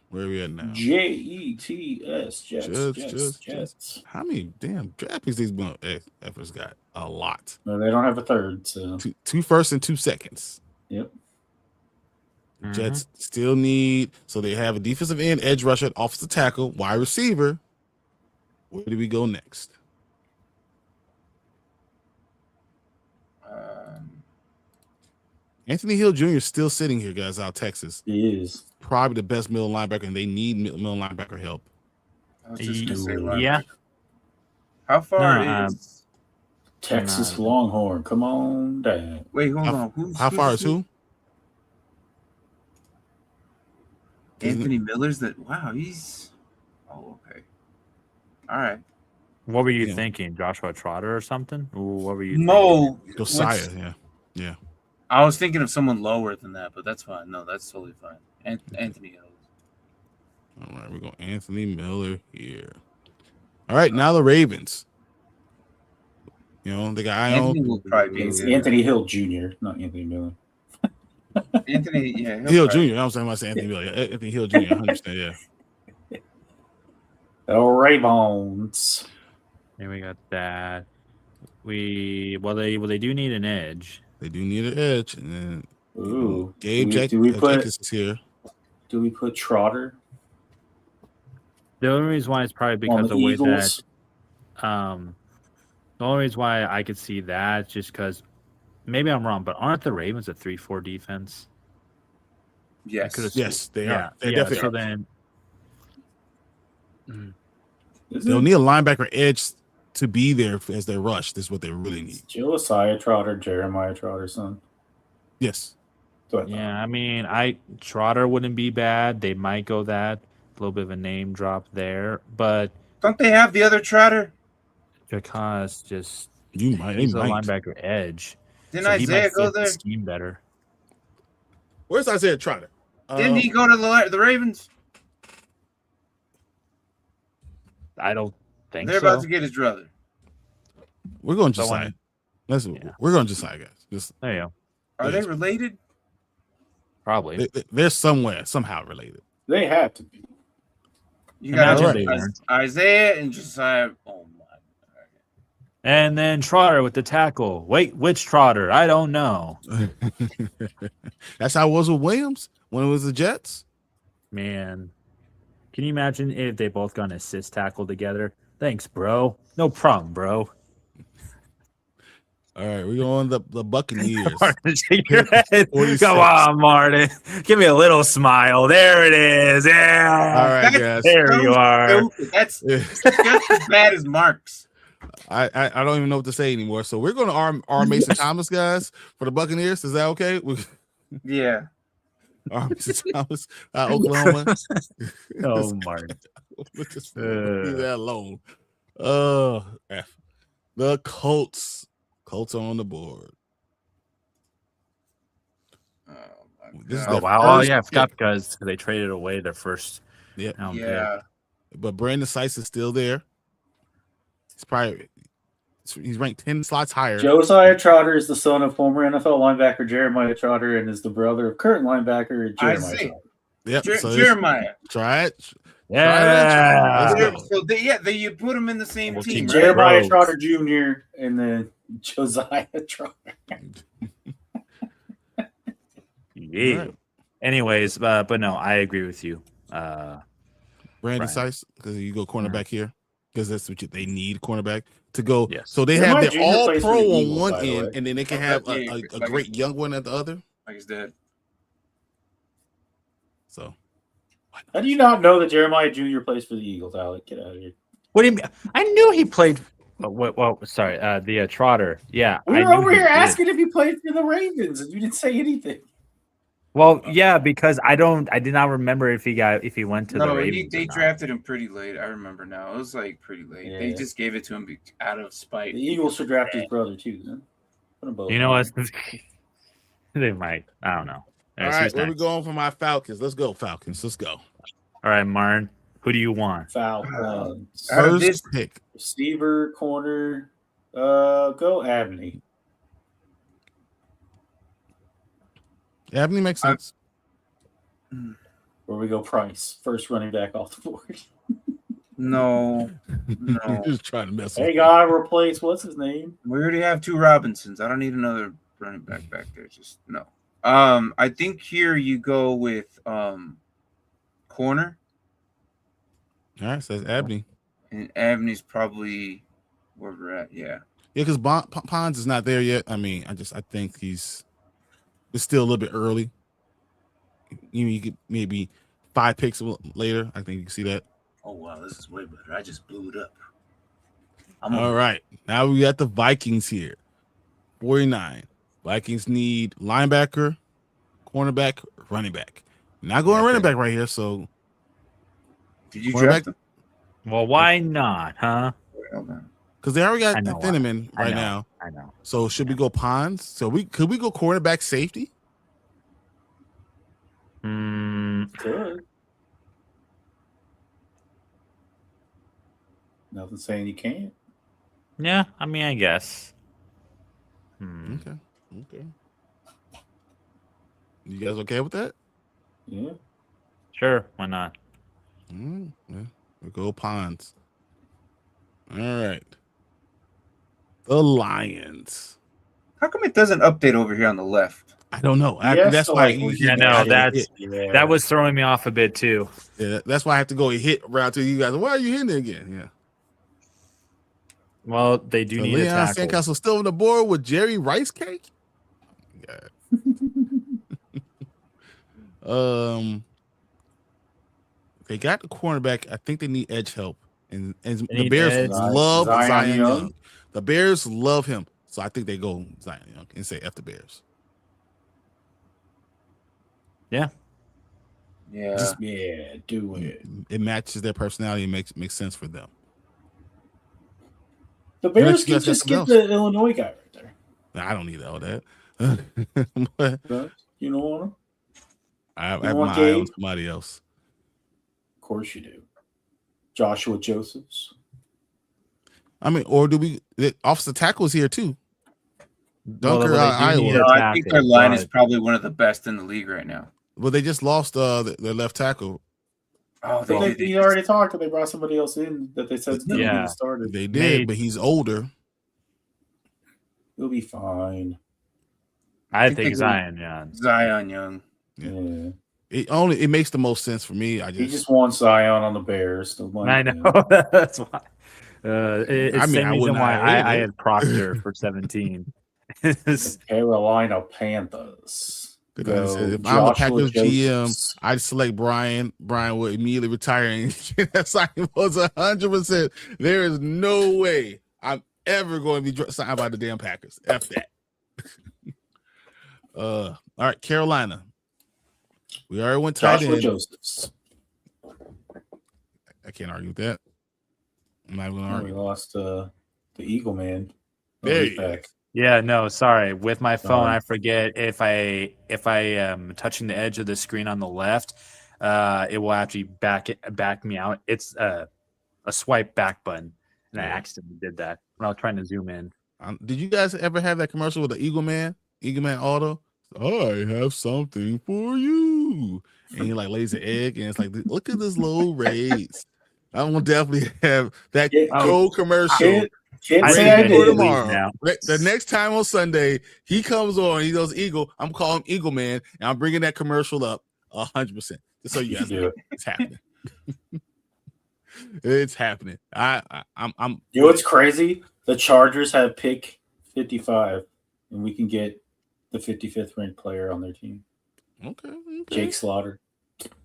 Where are we at now? Jets. Jets. How many damn draft picks these efforts got? A lot. No, they don't have a third, so Two firsts and 2 seconds. yep. Jets still need, so they have a defensive end, edge rusher, offensive tackle, wide receiver. Where do we go next? Anthony Hill Jr. is still sitting here, guys, out of Texas. He is. Probably the best middle linebacker, and they need middle linebacker help. I was just gonna say Yeah. How far No, is Texas Longhorn. Come on down. Wait, hold on. How far is who? Anthony Miller's that he's okay. All right. What were you thinking? Joshua Trotter or something? Ooh, what were you No, Josiah, yeah. I was thinking of someone lower than that, but that's fine. No, that's totally fine. Anthony Hill. All right, we're going Anthony Miller here. All right, now the Ravens. You know, they got Anthony will probably be It's there. Anthony Hill Jr., not Anthony Miller. Anthony, Hill Jr. I'm saying Anthony Miller. Anthony Hill Jr. 100%, yeah. The Ravens. Here we got that. They do need an edge. They do need an edge. And then Ooh. Gabe Jenkins is here. Do we put Trotter? The only reason why is probably because of the way that the only reason why I could see that just because maybe I'm wrong, but aren't the Ravens a 3-4 defense? Yes. They are. They So definitely are. then They'll need a linebacker edge to be there as they rush. This is what they really need. Josiah Trotter, Jeremiah Trotter's son. Yes. I mean, Trotter wouldn't be bad. They might go that. A little bit of a name drop there, but Don't they have the other Trotter? because just You might. he's a They might. linebacker edge. Didn't So he might Isaiah go fit the there? scheme better. Where's Isaiah Trotter? Didn't he go to the Ravens? I don't think They're so. about to get his brother. We're going So Josiah. when- We're going Josiah, guys. Just There you go. Are Yes. they related? Probably. they're somehow related. They have to be. You got Imagine they weren't. Isaiah and Josiah. Oh my! And then Trotter with the tackle. Wait, which Trotter? I don't know. That's how it was with Williams when it was the Jets. Man, can you imagine if they both got an assist tackle together? Thanks, bro. No problem, bro. All right, we're going the Buccaneers. Martin, shake your head. 46. Come on, Martin. Give me a little smile. There it is. Yeah. All right, That's- guys. There you are. That's just as bad as Mark's. I don't even know what to say anymore. So we're going to arm Mason Thomas, guys, for the Buccaneers. Is that okay? Yeah. Arm Mason Thomas, Oklahoma. Oh, Martin. Leave that alone. The Colts. Colts are on the board. Oh, my This is God. Oh, the wow. Oh, first yeah. I forgot pick. because they traded away their first. Yeah. round pick. Yeah. But Brandon Sykes is still there. He's ranked 10 slots higher. Josiah Trotter is the son of former NFL linebacker Jeremiah Trotter and is the brother of current linebacker Jeremiah see. Trotter. Yep. So Jeremiah. try it. Yeah. Let's go. So you put them in the same Well, team, team right? Jeremiah Bros. Trotter Jr. and then Josiah Trotter. Yeah. All right. Anyways, but no, I agree with you. Brandon Right. Sykes, because you go cornerback here, because that's what they need, cornerback to go. Yes. So they Jeremiah have Jr. their all plays for pro the on Eagles, one by the end, way. and then they can Okay, have yeah, a like great young one at the other. Like his dad. So How do you not know that Jeremiah Jr. plays for the Eagles, Alec? Get out of here. What do you mean? I knew he played. Sorry, the Trotter. Yeah, We I were knew over he here did. asking if he played for the Ravens, and you didn't say anything. Well, yeah, because I did not remember if he went to the No, Ravens. they or not. drafted him pretty late. I remember now. It was like pretty late. They Yeah. just gave it to him out of spite. The Eagles should draft his brother too. Then. Put them both You know in. what? They might. I don't know. all Anyways, right, who's where we next? going for my Falcons? Let's go, Falcons. Let's go. All right, Martin. Who do you want? Falcons. Out of First this- pick. Receiver, corner. Go Abney. Abney makes sense. Where we go Price, first running back off the board. No. Just trying to mess Hey, with guy, replace what's his name? We already have 2 Robinsons. I don't need another running back there. Just no. I think here you go with corner. you. All right, says Abney. And Abney's probably where we're at. Yeah. Yeah, because Pons is not there yet. I mean, I think it's still a little bit early. You could maybe 5 picks later. I think you can see that. Oh wow, this is way better. I just blew it up. All right. Now we got the Vikings here. 49. Vikings need linebacker, cornerback, running back. Not going running back right here. So did you draft them? Well, why not, huh? because they already got I know Thinneman right now. I know. So should we go Pons? So could we go cornerback safety? Good. Nothing saying you can't. Yeah, I mean, I guess. Okay. You guys okay with that? Yeah. Sure, why not? Yeah. We'll go Pons. All right. The Lions. How come it doesn't update over here on the left? I don't know. Yeah, That's so why. like, Yeah, no, that's that was throwing me off a bit too. yeah. That's why I have to go and hit around to you guys. Why are you hitting it again? Yeah. Well, they do So need a Leon tackle. Sandcastle still on the board with Jerry Rice Cake. They got the cornerback. I think they need edge help, and the need Bears edge. love Zion Zion Young. Young. The Bears love him, so I think they go Zion Young and say F the Bears. Yeah. Yeah, do it. It matches their personality and makes sense for them. The Bears Unless you can guys got just get something the Illinois guy right there. I don't need all that. But you don't want him? I have You my want eye on Gabe? somebody else. Of course you do. Joshua Josephs. I mean, or do we? The offensive tackles here too. Dunker, Well, they do need Iowa. a I think tackle, their line is but- probably one of the best in the league right now. Well, they just lost their left tackle. Oh, They already talked, and they brought somebody else in that they said Yeah. started. They did, Made- but he's older. He'll be fine. I think think they- Zion Young. Zion Young. Yeah. Yeah. It makes the most sense for me. He just wants Zion on the Bears. Don't mind I him. know. That's why. It's I the mean, same I reason wouldn't why have hated I it. had Proctor for 17. Carolina Panthers. Because I said, if I'm a Joshua Packers GM, Josephs. I'd select Brian. Brian would immediately retire and that sign was 100%. There is no way I'm ever going to be signed by the damn Packers. F that. All right, Carolina. We already went tight Joshua end. Josephs. I can't argue with that. I'm not going to We argue. lost the Eagle man. There He's he back. Yeah, no, sorry. With my phone, Uh-huh. I forget if I am touching the edge of the screen on the left, it will actually back me out. It's a swipe back button, and I accidentally did that when I was trying to zoom in. Did you guys ever have that commercial with the Eagle Man Auto? I have something for you. And he like lays an egg, and it's like, look at this little raise. I will definitely have that go commercial. Can't say think I I did. did. Tomorrow. now. The next time on Sunday, he comes on, he goes Eagle. I'm calling him Eagle Man, and I'm bringing that commercial up 100%. Just so you guys know, it's happening. It's happening. I'm. You know what's crazy? The Chargers have pick 55, and we can get the 55th ranked player on their team. Okay. Jake Slaughter.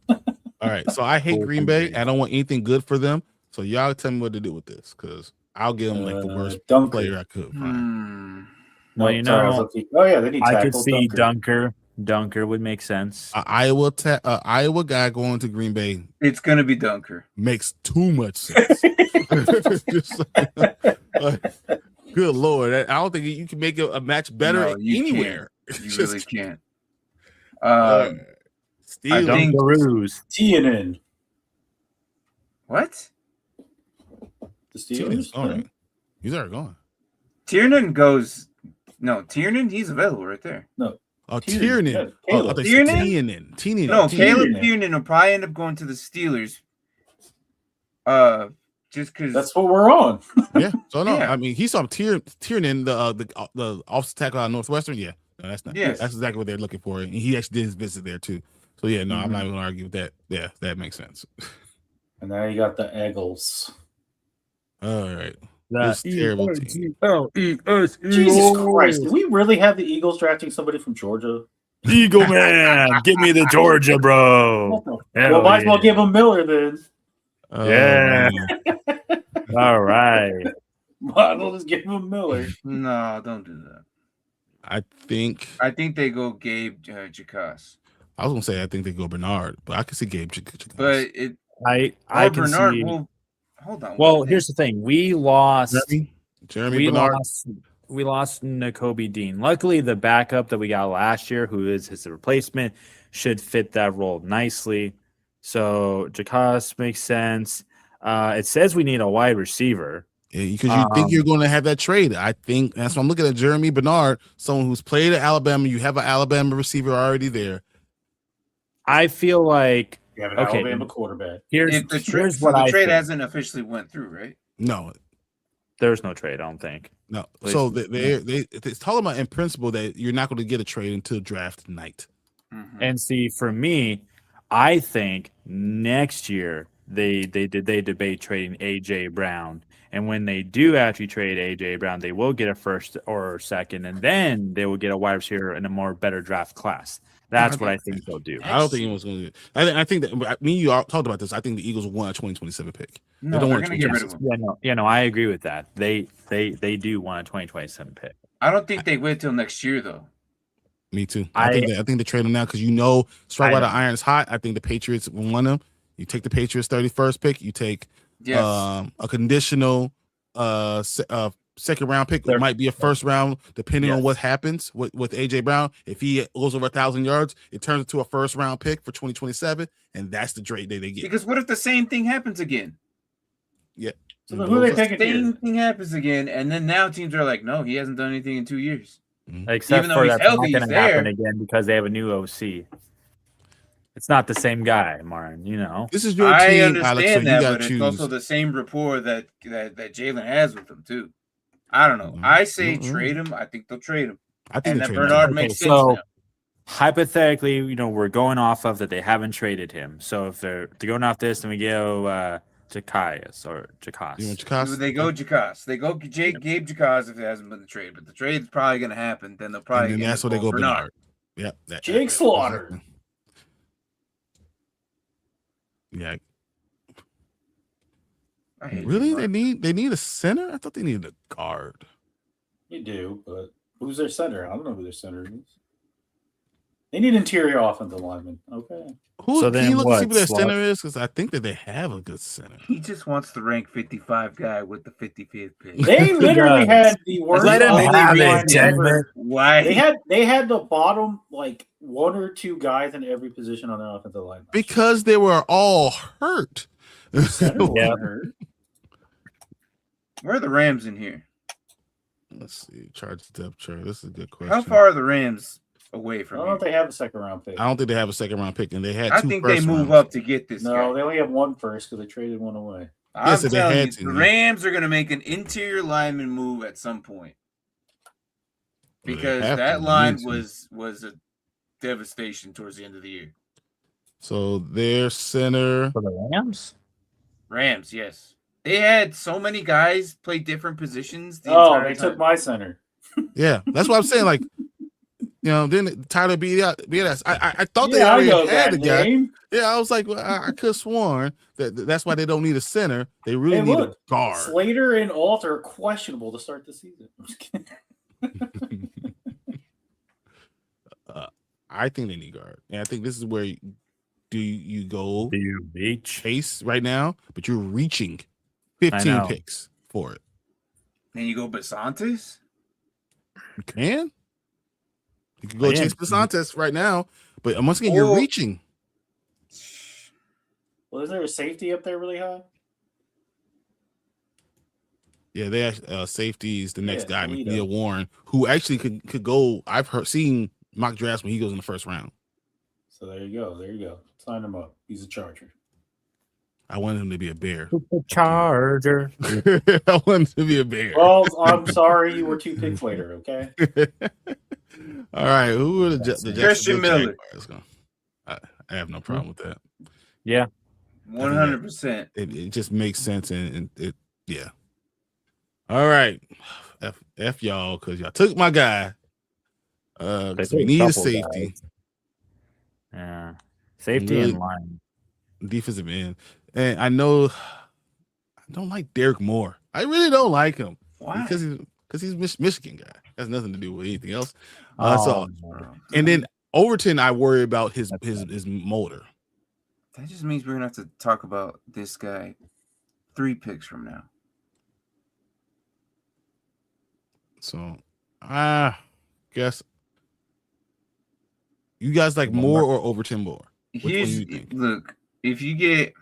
All right. So I hate Green Bay. I don't want anything good for them. So y'all tell me what to do with this, because I'll give them like the worst Dunker. player I could find. Well, you sorry, I was know, looking- oh yeah, they need I tackle. could see Dunker would make sense. Iowa guy going to Green Bay It's going to be Dunker. makes too much sense. Just good Lord. I don't think you can make a match better No, you anywhere. You Just- really can't. Steve, I think- Dunkaroos. TNN. What? The Tiernan's Steelers. gone. He's already gone. Tiernan goes. No, Tiernan, he's available right there. No, Oh, Tiernan. Tiernan. Yeah, Oh, I thought you said Tiernan. No, Tiernan. Caleb Tiernan will probably end up going to the Steelers. Just because That's what we're on. Yeah. So no, Yeah. I mean he saw Tiernan, the offensive tackle out of Northwestern. Yeah, no, that's not. Yes. That's exactly what they're looking for, and he actually did his visit there too. So yeah, no, I'm not even gonna argue with that. Yeah, that makes sense. And now you got the Eagles. All right. That This terrible team. E-L-E-S, Jesus Christ. Do we really have the Eagles drafting somebody from Georgia? Eagle man, give me the Georgia, bro. Well, might as well give him Miller then. Yeah. man. All right. Might as well just give him Miller. no, don't do that. I think they go Gabe Jacas. I was gonna say I think they go Bernard, but I can see Gabe. But it I or can Bernard see. will hold on. Well, here's the thing: we lost. Jeremy We Bernard. lost N'Kobe Dean. Luckily, the backup that we got last year, who is his replacement, should fit that role nicely. So Jacas makes sense. It says we need a wide receiver. Yeah, because you think you're going to have that trade. I think that's why I'm looking at Jeremy Bernard, someone who's played at Alabama. You have an Alabama receiver already there. I feel like You have an Okay. Alabama quarterback. here's the what I trade think. hasn't officially went through, right? No, There's no trade, I don't think. no. Please. So it's talking about in principle that you're not going to get a trade until draft night. Mhm. And see, for me, I think next year they debate trading AJ Brown, and when they do actually trade AJ Brown, they will get a first or second, and then they will get a wide receiver in a more better draft class. That's what I think they'll do. I don't think anyone's going to. I think that me and you all talked about this. I think the Eagles will want a 2027 pick. No, don't they're want going to get rid of him. Yeah, no, I agree with that. They do want a 2027 pick. I don't think they wait till next year, though. Me too. I think they trade him now because strike while the iron is hot. I think the Patriots will want him. You take the Patriots 31st pick. You take Yes. a conditional second round pick. It might be a first round, depending on what happens with AJ Brown. If he goes over 1,000 yards, it turns into a first round pick for 2027, and that's the trade they get. Because what if the same thing happens again? Yeah. So then who are they picking Same here? thing happens again, and then now teams are like, no, he hasn't done anything in 2 years. Except Even though for he's that's healthy, not he's going to happen there. again because they have a new OC. It's not the same guy, Martin. You know. This is your I team, understand Alex. So you that, got but to it's choose. also the same rapport that Jalen has with him too. I don't know. I say trade him. I think they'll trade him. I think And they that trade him. Bernard makes sense so now. hypothetically, we're going off of that they haven't traded him. So if they're going off this, then we go Jacas or Jacas. You want Jacas? They go Jacas. They go Gabe Jacas if it hasn't been the trade, but the trade's probably going to happen. Then they'll probably. And then that's where they go Bernard. Yep. Jake Slaughter. Yeah. I hate Really? Bernard. They need a center? I thought they needed a guard. You do, but who's their center? I don't know who their center is. They need interior offensive lineman. Okay. Who So can then you look to see what, who their Slot? center is? Because I think that they have a good center. He just wants the rank 55 guy with the 55th pick. They literally had the worst. Let him offensive have line it, damn ever. it. Why? They had the bottom like one or two guys in every position on their offensive line. Because they were all hurt. Center wasn't Yeah. hurt. Where are the Rams in here? Let's see. Charge depth chart. This is a good question. How far are the Rams away I from don't know here? if they have a second round pick. I don't think they have a second round pick, and they had I two think they first move rounds. up to get this No, guy. they only have one first because they traded one away. I'm so they telling had you, to, the yeah. Rams are going to make an interior lineman move at some point Well, they because have that to, they line need to. was a devastation towards the end of the year. So their center. For the Rams? Rams, yes, they had so many guys play different positions. The Oh, entire they time. took my center. Yeah, that's what I'm saying. Like, then Tyler BS. I thought they Yeah, I already know had that the guy. name. Yeah, I was like, well, I could have sworn that's why they don't need a center. They really Hey, need look, a guard. Slater and Alter are questionable to start the season. I'm just kidding. I think they need guard, and I think this is where you go Do you reach? chase right now, but you're reaching 15 know. picks for it. And you go Basantes. You can. You can go Yeah. chase Basantes right now, but once again, you're Or- reaching. Well, is there a safety up there really high? Yeah, they safety is the next Yeah, guy, Toledo. McNeil Warren, who actually could go. I've seen mock drafts when he goes in the first round. So there you go. There you go. Sign him up. He's a Charger. I wanted him to be a Bear. Charger. I wanted him to be a Bear. Well, I'm sorry you were 2 picks later. Okay. All right, who are the Christian Miller? I have no problem with that. Yeah. 100%. It just makes sense, and it yeah. All right, F y'all, because y'all took my guy. We need a safety. Guys. Yeah, safety Really, in line. defensive end, and I know I don't like Derek Moore. I really don't like him. Why? Because he's Michigan guy. Has nothing to do with anything else. Oh, And then Overton, I worry about his motor. That just means we're gonna have to talk about this guy 3 picks from now. So I guess you guys like Moore or Overton more? Which one do you think? Look, if you get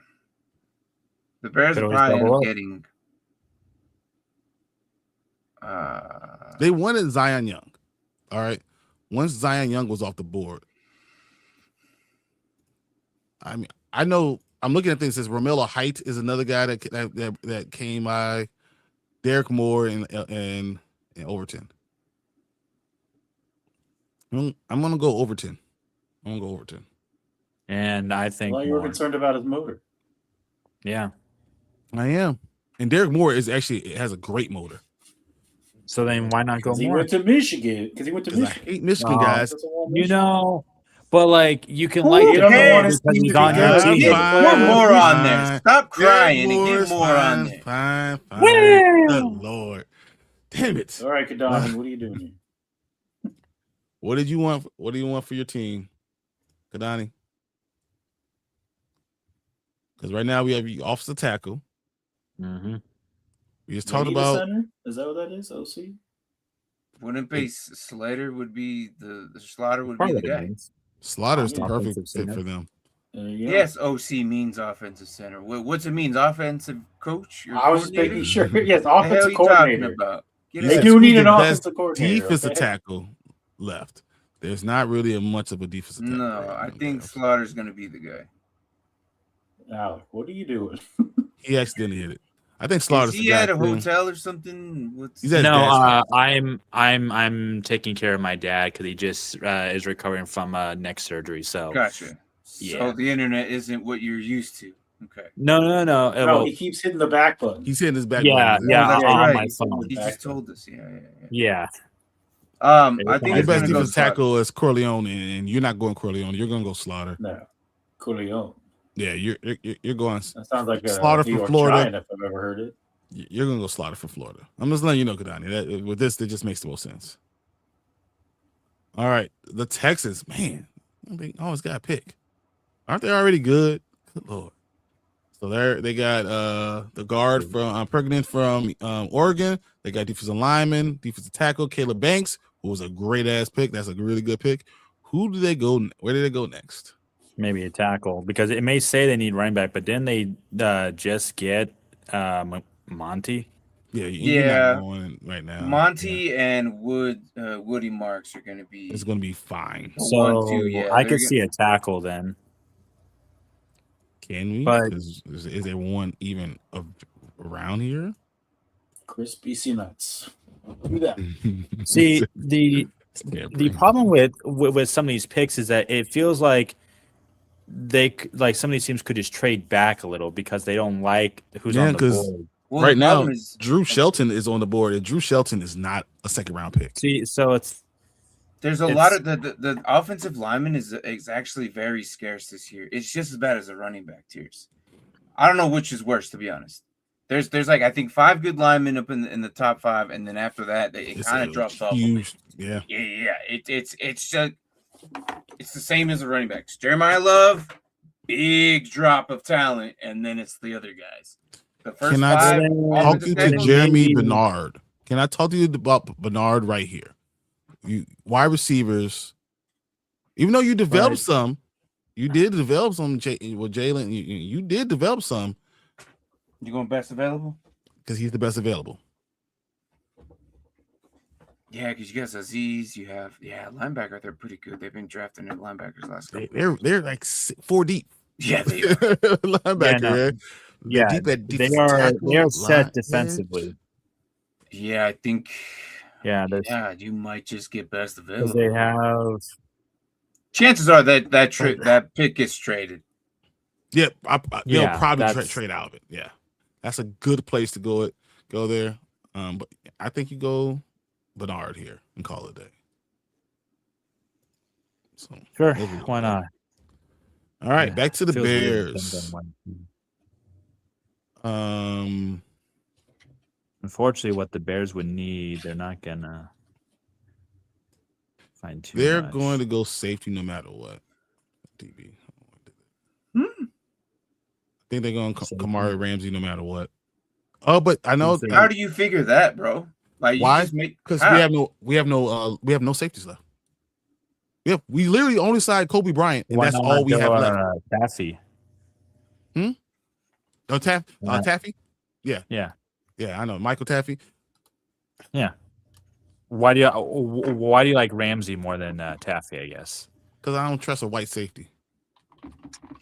the Bears Could are always probably double up. getting They wanted Zion Young. All right. Once Zion Young was off the board, I mean, I know I'm looking at things. Says Romello Height is another guy that came by. Derek Moore and Overton. I'm gonna go Overton. and I think Well, you were Moore. concerned about his motor. Yeah. I am. And Derek Moore has a great motor. So then why not go Because he more? went to Michigan. Because he went to 'Cause I Michigan. hate Michigan No. guys. Doesn't want You Michigan. know, but like you can Who like the cares? player because he's on your Fine, team. fine, Put more on fine. there. Stop crying Derek and Moore's get more on there. Fine. Well. Good Lord. Damn it. All right, Kadani, what are you doing here? What did you want? What do you want for your team, Kadani? Because right now we have you offensive tackle. Mm-hmm. We just They talked need a about center? Is that what that is? OC? Wouldn't be Slater would be the Slaughter would be the guy. Slaughter's the Yeah. perfect Offensive fit center. for them. There you go. Yes, OC means offensive center. What's it means? Offensive coach? Your I was coordinator? making sure. Yes, The hell offensive you talking coordinator. about? Get You They out said of do here. need who's an the offensive best coordinator. defensive Okay? tackle left. There's not really much of a defensive tackle. No, right I now, think guys. Slaughter's gonna be the guy. Alec, what are you doing? He accidentally hit it. I think Is Slaughter's he the guy at a too. hotel or something? He's at his No, dad's house. I'm taking care of my dad because he just is recovering from neck surgery. So Gotcha. Yeah. So the internet isn't what you're used to. Okay. no. No, well, he keeps hitting the back button. He's hitting his back. Yeah, button. yeah, that's on right. my phone. He just told us. Yeah. Yeah. I think Your it's best gonna go defensive Slaughter. tackle is Corleone, and you're not going Corleone. You're going to go Slaughter. No, Coolio. Yeah, you're going. That sounds like a Slaughter New from York Florida. Giant if I've ever heard it. You're going to go Slaughter for Florida. I'm just letting you know, Kadani. That with this, it just makes the most sense. All right, the Texans, man, they always got a pick. Aren't they already good? Good Lord. So they got the guard from Pergament from Oregon. They got defensive lineman, defensive tackle Caleb Banks, who was a great ass pick. That's a really good pick. Who do they go? Where do they go next? Maybe a tackle because it may say they need running back, but then they just get Monty. Yeah, you're Yeah. not going right now. Monty and Woody Marks are gonna be. It's going to be fine. The So 1-2, yeah, I they're could see a tackle then. Can we? But- Is there one even around here? Crispy sea nuts. Do that. See the problem with some of these picks is that it feels like some of these teams could just trade back a little because they don't like who's Yeah, on the 'cause- board. Well, right the now, problem is Drew Shelton is on the board, and Drew Shelton is not a second round pick. See, so there's a lot of the offensive lineman is actually very scarce this year. It's just as bad as the running back tiers. I don't know which is worse, to be honest. There's like I think 5 good linemen up in the top 5, and then after that it kind of drops off. Huge, yeah. Yeah. It's just it's the same as the running backs. Jeremiah Love, big drop of talent, and then it's the other guys. The first Can I 5 talk to you offensive tackles- Jeremy Bernard? Can I talk to you about Bernard right here? You wide receivers, even though you developed some, you did develop some. Jalen, you did develop some. You going best available? Because he's the best available. Yeah, because you got Aziz, you have linebacker. They're pretty good. They've been drafting their linebackers last couple. They're like 4 deep. Yeah, they are. Linebacker. no. They're Yeah, deep at they defensive are tackle, set line, defensively. Yeah, I think. Yeah, you might just get best because available. they have. Chances are that pick gets traded. Yep, they'll probably that's- trade out of it. Yeah, that's a good place to go there. But I think you go Bernard here and call it a day. So Sure, those are- why not? All right, Yeah, back to the feels weird Bears. them going. Unfortunately, what the Bears would need, they're not gonna find too They're much. going to go safety no matter what. DB. Hmm. I think they're going Safety. Kamari Ramsey no matter what. Oh, but I know Safety. How do you figure that, bro? Like, you Why? just make because how? we have no safeties left. We literally only signed Kobe Bryant, and Why that's not all we go, have left. Taffy. Oh, Taffy? Yeah. Yeah, I know. Michael Taffy. Why do you like Ramsey more than Taffy? I guess. Because I don't trust a white safety.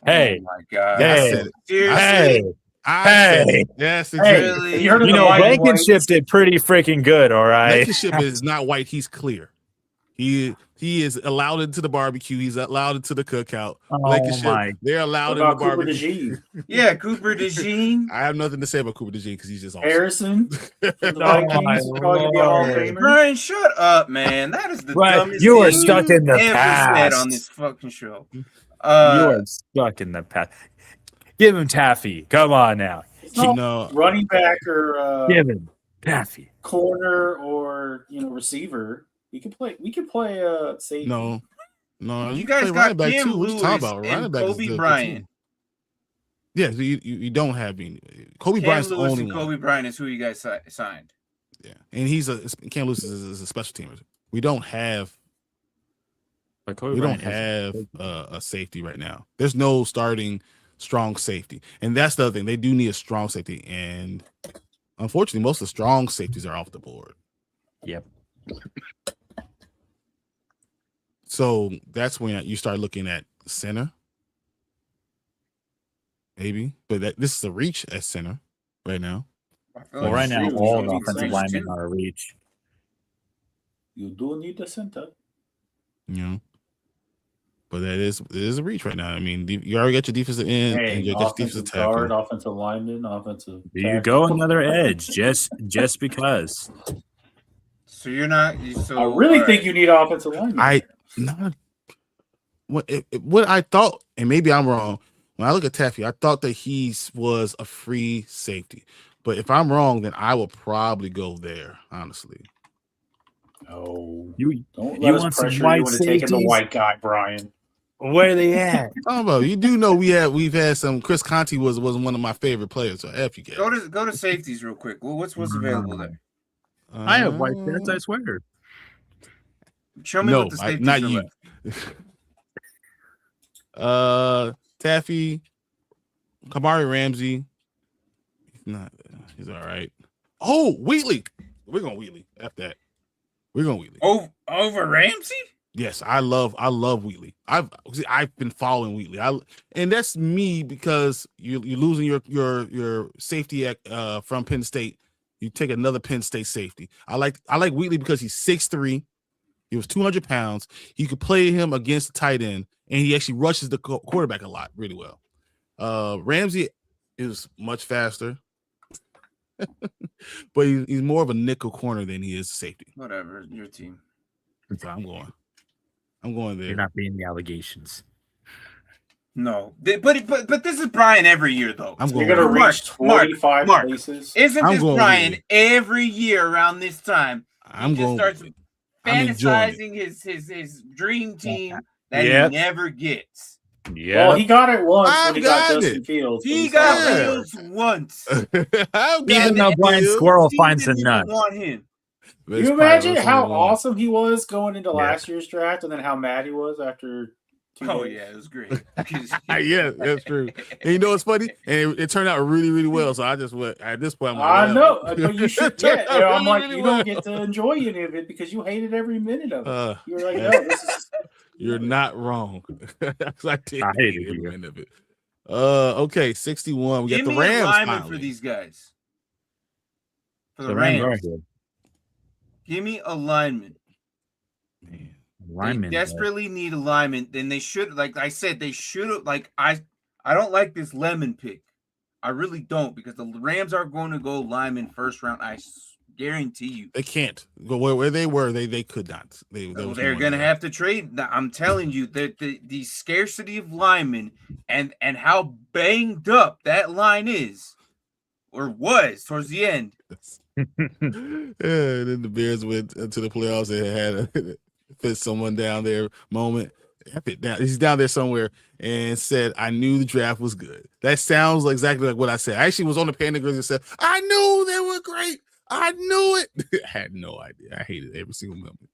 Hey, Oh my God. Yeah, Hey. I said it. Seriously? hey, I said Hey. it. Yes, Hey, exactly. Really? you heard of you the know white and Blankenship white? did pretty freaking good. All right. Blankenship is not white. He's clear. He is allowed into the barbecue. He's allowed into the cookout. Oh Blankenship, my! they're What allowed in the about Cooper barbecue. DeJean? Yeah, Cooper DeJean. I have nothing to say about Cooper DeJean because he's just awesome. Harrison? From the Oh, Vikings? my Probably gonna be a Hall of Lord. Famer. Brian, shut up, man. That is the Right, dumbest you are thing stuck you've in the ever said past. on this fucking show. You are stuck in the past. Give him Taffy. Come on now. It's not No, running back or Give him Taffy. corner or receiver. We could play safety. no. You can guys play got running back Cam too. What you Lewis talking about? and Running back is Kobe good, Bryant. too. Yeah, so you don't have any. Kobe Cam Bryant's the Lewis only and one. Kobe Bryant is who you guys signed. Yeah, and Cam Lewis is a special teamer. We don't have a safety right now. There's no starting strong safety, and that's the other thing. They do need a strong safety, and unfortunately, most of the strong safeties are off the board. Yep. So that's when you start looking at center, maybe. But this is a reach at center right now. Well, right now, Shoot, all you the need offensive centers, linemen too. are a reach. You do need the center. You know, but it is a reach right now. I mean, you already got your defensive end and Hey, you got offensive defensive tackle. guard, offensive lineman, offensive. There you tackle. go, another edge, just because. So you're not. So I really all think right. you need offensive lineman. What I thought, and maybe I'm wrong. When I look at Taffy, I thought that he was a free safety. But if I'm wrong, then I will probably go there. Honestly, No, You don't you let us want some pressure white you into taking the safeties? white guy, Brian. where are they at? talking about you do know we've had some. Chris Conti was one of my favorite players. So F you guys. Go to safeties real quick. Well, what's available there? I have white stats, I swear. Show me No, what the safeties not are you. left. Taffy, Kamari Ramsey. He's all right. Oh, Wheatley. We're going Wheatley. After that, we're going Wheatley. Over Ramsey? Yes, I love Wheatley. I've been following Wheatley. And that's me because you're losing your safety from Penn State. You take another Penn State safety. I like Wheatley because he's 6'3". He was 200 pounds. You could play him against the tight end, and he actually rushes the quarterback a lot, really well. Ramsey is much faster, but he's more of a nickel corner than he is a safety. Whatever, your team. So I'm going there. You're not being the allegations. No, but this is Brian every year though. I'm You're going. gonna Mark, reach 25 Mark. places. Isn't I'm this going Brian Wheatley. every year around this time? I'm He just going. starts Wheatley. I'm enjoying it. fantasizing his dream team that Yep. he never gets. Yeah. Well, he got it once I've when he got got Justin it. Fields. He so got Yeah. Fields once. I've got Even though it, Brian dude. Squirrel He finds a didn't nut. even want him. Can you imagine It's how probably one. awesome he was going into Yeah. last year's draft and then how mad he was after Oh yeah, it was great. Yeah, that's true. And you know what's funny? And it turned out really, really well. So I just went at this point. I'm like, I know, but you should. It turned Yeah, out I'm like, really, you really don't get to enjoy any of it because you hated every minute of it. You were like, yeah. no, this is. You're not wrong. I did I hated every you. minute of it. Okay, 61. We Give got the me Rams alignment finally. for these guys. For the The Rams are Rams. good. Give me alignment. Man. Linemen, They desperately need alignment. Then they should, like I said, they should have. Like I don't like this Lemon pick. I really don't, because the Rams are going to go lineman first round. I guarantee you. They can't go where they were. They could not. They're They're going to have to trade. I'm telling you that the scarcity of linemen and how banged up that line is, or was towards the end. Yeah, and then the Bears went to the playoffs and had a fit someone down there moment. He's down there somewhere and said, "I knew the draft was good." That sounds exactly like what I said. I actually was on the Panda Grizzlies and said, "I knew they were great. I knew it." I had no idea. I hated every single moment.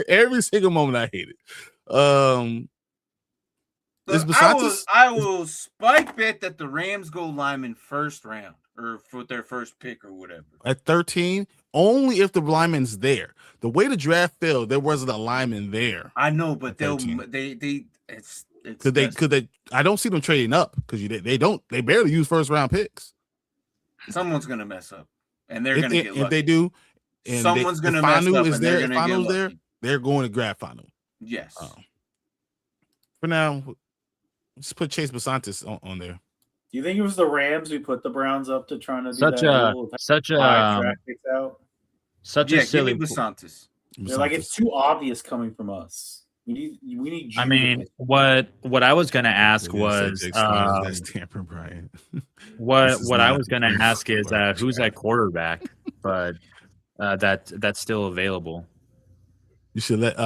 Every single moment I hated. I will spike bet that the Rams go lineman first round, or for their first pick or whatever. At 13, only if the lineman's there. The way the draft fell, there wasn't a lineman there. I know, but At it's could they I don't see them trading up because they barely use first round picks. someone's gonna mess up, and they're gonna get lucky. If they do, and someone's gonna mess up, and they're gonna get Fanu's there, lucky. they're going to grab Fanu. Yes. For now, let's put Chase Basantis on there. Do you think it was the Rams who put the Browns up to trying to do such that a rule of such five a draft picks out? such Yeah, a silly. give me Basantis. They're like, it's too obvious coming from us. We need. I mean, what I was gonna ask was that's Tampa Bryant. what I was gonna ask is who's at quarterback, but that's still available. You should let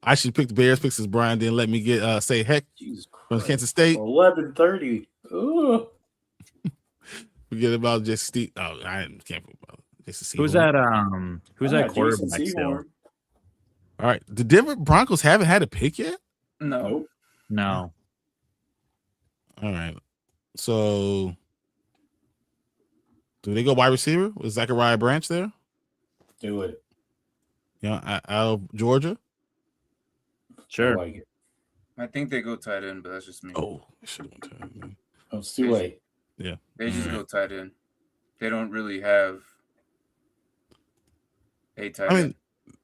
I should pick the Bears picks as Brian, then let me get say heck Jesus from Christ. Kansas State. 11:30. Ooh. Forget about just Steve. Oh, I can't forget about just Who's that? Who's that quarterback Jason still? Seymour. All right, the Denver Broncos haven't had a pick yet. No. No. All right, so do they go wide receiver with Zachariah Branch there? Do it. Yeah, out of Georgia. Sure. I like it. I think they go tight end, but that's just me. Oh, I should have went Oh, it's too late. yeah. They just go tight end. They don't really have a tight I end, mean,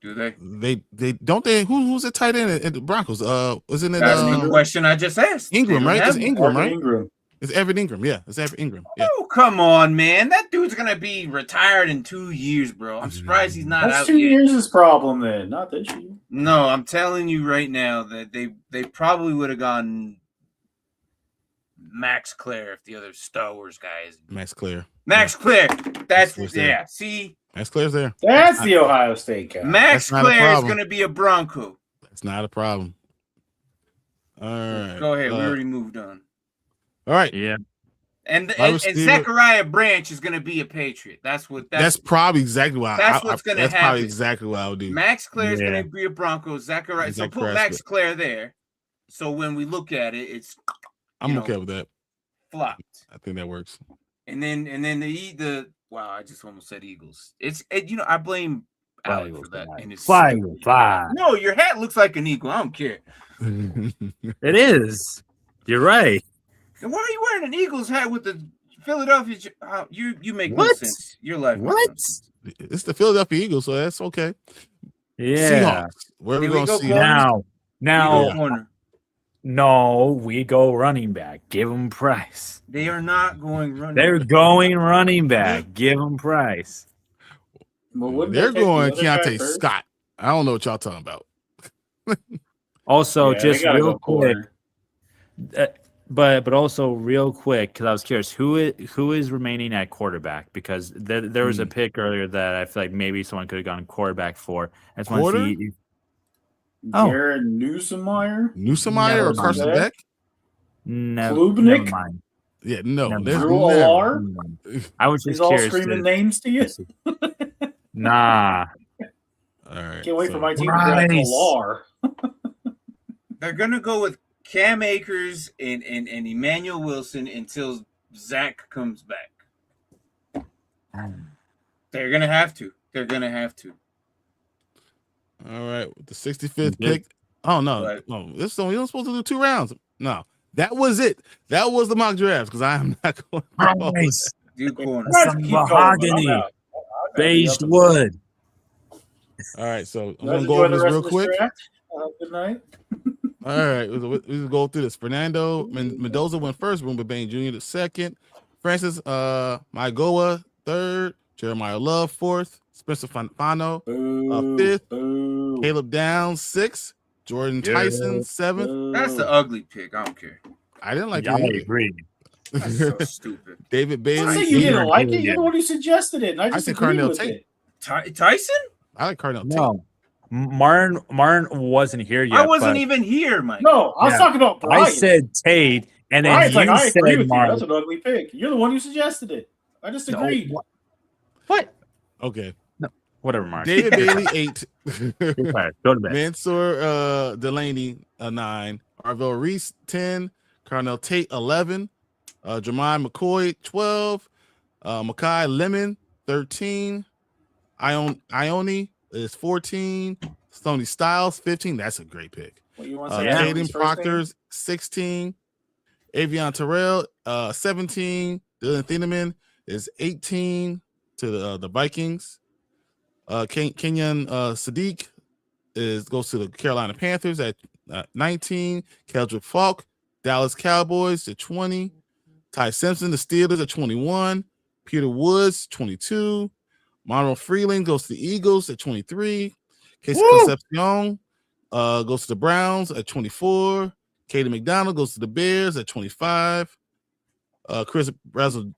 do they? they don't they who's the tight end at the Broncos? Wasn't it That's the question I just asked. Ingram, They don't right? have It's one. Ingram, Marvin right? Ingram. It's Evan Ingram. Yeah, it's Evan Ingram. Yeah. Oh, come on, man. That dude's going to be retired in 2 years, bro. I'm surprised he's not That's out 2 yet. years' problem then, not this year. No, I'm telling you right now that they probably would have gone Max Clare if the other Star Wars guy is. Max Clare. Max Clare. That's, Clare's there. yeah. See, Max Clare's there. That's the Ohio State guy. Max That's not a Clare is problem. going to be a Bronco. That's not a problem. All right. Go ahead. We already moved on. All right. Yeah. And Wide receiver. Zachariah Branch is going to be a Patriot. That's Probably exactly what that's what's gonna That's probably happen. exactly what I would do. Max Clare is Yeah. going to be a Bronco. Zachariah. So put Zachariah Max Smith. Clare there. So when we look at it, it's I'm okay with that. flopped. I think that works. And then the wow, I just almost said Eagles. I blame Alec for that. And it's Fly. No, your hat looks like an eagle. I don't care. It is. You're right. And why are you wearing an Eagles hat with the Philadelphia? You make no What? sense. Your life. What? It's the Philadelphia Eagles, so that's okay. Yeah. Seahawks. Where are we Here we going to go, see corner. Now, Corner. no, we go running back. Give them Price. They are not going running. They're going running back. Give them Price. Well, wouldn't They're they take the going other guy Keontae first? Scott. I don't know what y'all talking about. Also, Yeah, just they gotta real go quick, corner. but also real quick, because I was curious, who is remaining at quarterback? Because there was a pick earlier that I feel like maybe someone could have gone quarterback for. I just want Quarter? to see. Oh. Jared Newsomeyer? Newsomeyer Never or Carson mind. Beck? No, Klubnik? never mind. Yeah, no. Never There's Drew never- Alar? I was He's just all curious. screaming names to you? Nah. All right. Can't wait for so- my team to draft Price. Alar. They're gonna go with Cam Akers and Emmanuel Wilson until Zach comes back. They're gonna have to. They're gonna have to. All right, with the 65th pick. Oh no, Right. no, this is only you're supposed to do 2 rounds. No, that was it. That was the mock draft because I am not going. Nice. Dude, corner. Some mahogany, beige wood. All right, so I'm Let's gonna go over enjoy the this rest real of the quick. draft. Good night. All right, we'll go through this. Fernando Mendoza went first. Boomba Bain Jr. the second. Francis Maigoa third. Jeremiah Love fourth. Spencer Fano fifth. Boo. Caleb Downs sixth. Jordan Tyson seventh. That's the ugly pick. I don't care. I didn't like Yeah, I it. agree. That's so stupid. David I Bailey. say you didn't like it. Yeah. You're the one who suggested it, and I just said agreed Carnell with Tate. it. Tyson? I like Cardinal Tate. No, Martin wasn't here yet. I wasn't but even here, Mike. No, I was Yeah. talking about Brian. I said Tate, and then Brian's you like, I said agree with you. Martin. That's an ugly pick. You're the one who suggested it. I just No, agreed. what? Okay. Whatever, Mark. David Bailey 8. Okay, go to bed. Mansour Delaney 9. Arvell Reese 10. Carnell Tate 11. Jermaine McCoy 12. Makai Lemon 13. Ione is 14. Stoney Styles 15. That's a great pick. What you want to say? Adam's Caden first Proctor's 16. Avion Terrell 17. Dylan Thieneman is 18 to the Vikings. Kenyon Sadiq goes to the Carolina Panthers at 19. Keldrick Falk, Dallas Cowboys at 20. Ty Simpson, the Steelers at 21. Peter Woods, 22. Monroe Freeland goes to the Eagles at 23. Casey Concepcion goes to the Browns at 24. Katie McDonald goes to the Bears at 25. Chris Brazel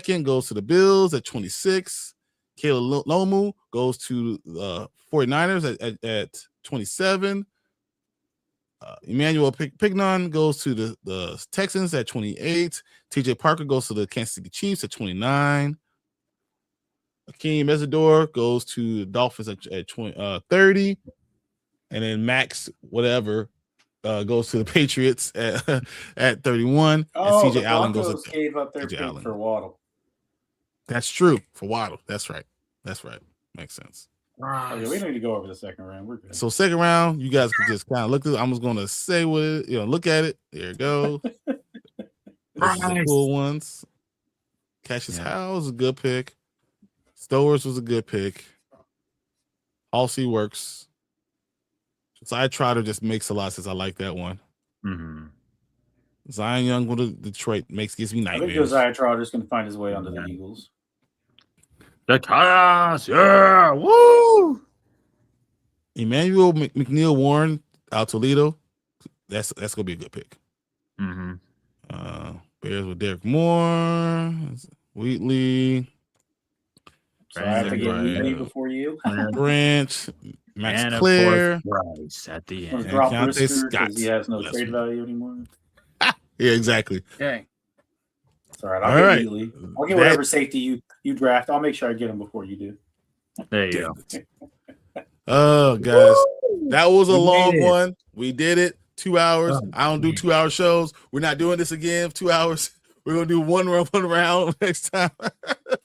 II goes to the Bills at 26. Kayla Lomu goes to the 49ers at 27. Emmanuel Pignon goes to the Texans at 28. TJ Parker goes to the Kansas City Chiefs at 29. Akeem Mesidor goes to the Dolphins at 30. And then Max whatever goes to the Patriots at 31. Oh, and CJ the Allen goes Broncos to gave up their CJ pick Allen. for Waddle. That's true for Waddle. That's right. Makes sense. Okay, we don't need to go over the second round. We're good. So second round, you guys can just kind of look at it. I'm just gonna say what it, look at it. There you go. This is the cool ones. Cassius Howe was a good pick. Stowers was a good pick. Halsey works. Side Trotter just makes a lot of sense. I like that one. Mm-hmm. Zion Young with the Detroit gives me I think nightmares. Josiah Trotter's going to find his way onto the Eagles. The chaos, yeah, woo! Emmanuel McNeil Warren out Toledo. That's gonna be a good pick. Mm-hmm. Bears with Derek Moore, Wheatley, So I have to get Right. Wheatley before you. Branch, Max And Clare. of course, Bryce at the Let's end. drop Keontae Brisker Scott. because he has no Bless trade me. value anymore. Yeah, exactly. Dang. It's all right. All I'll get right. Wheatley. I'll get whatever safety you draft. I'll make sure I get him before you do. There you go. Oh, guys, that was a We long made it. one. We did it. 2 hours. Oh, I don't do 2 hour shows. We're not doing this again. 2 hours. We're gonna do one round next time.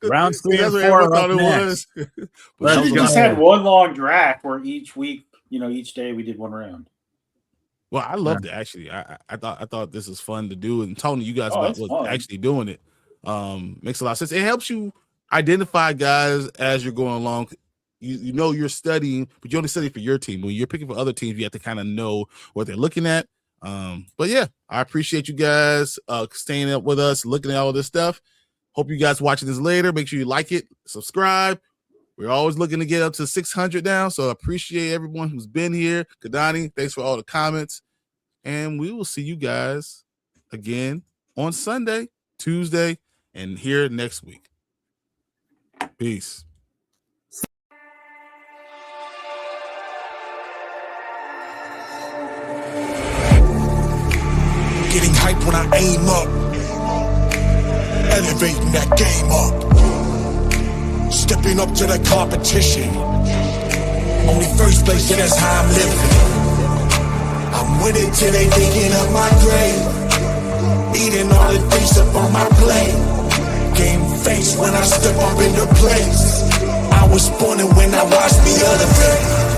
Rounds 3 That's and what 4 everyone are thought up it next. was. But Let's that was We a just lot. had one long draft where each week, each day we did one round. Well, I loved it actually. I thought this was fun to do, and Tony, you guys it's was fun. actually doing it. Makes a lot of sense. It helps you identify guys as you're going along. You know you're studying, but you only study for your team. When you're picking for other teams, you have to kind of know what they're looking at. But yeah, I appreciate you guys staying up with us, looking at all this stuff. Hope you guys watching this later. Make sure you like it, subscribe. We're always looking to get up to 600 now, so I appreciate everyone who's been here. Kadani, thanks for all the comments, and we will see you guys again on Sunday, Tuesday, and here next week. Peace. Getting hype when I aim up, elevating that game up, stepping up to the competition. Only first place, yeah, that's how I'm living. I'm with it till they digging up my grave. Eating all the things up on my plate. Game face when I step up into place. I was born and when I watched me elevate.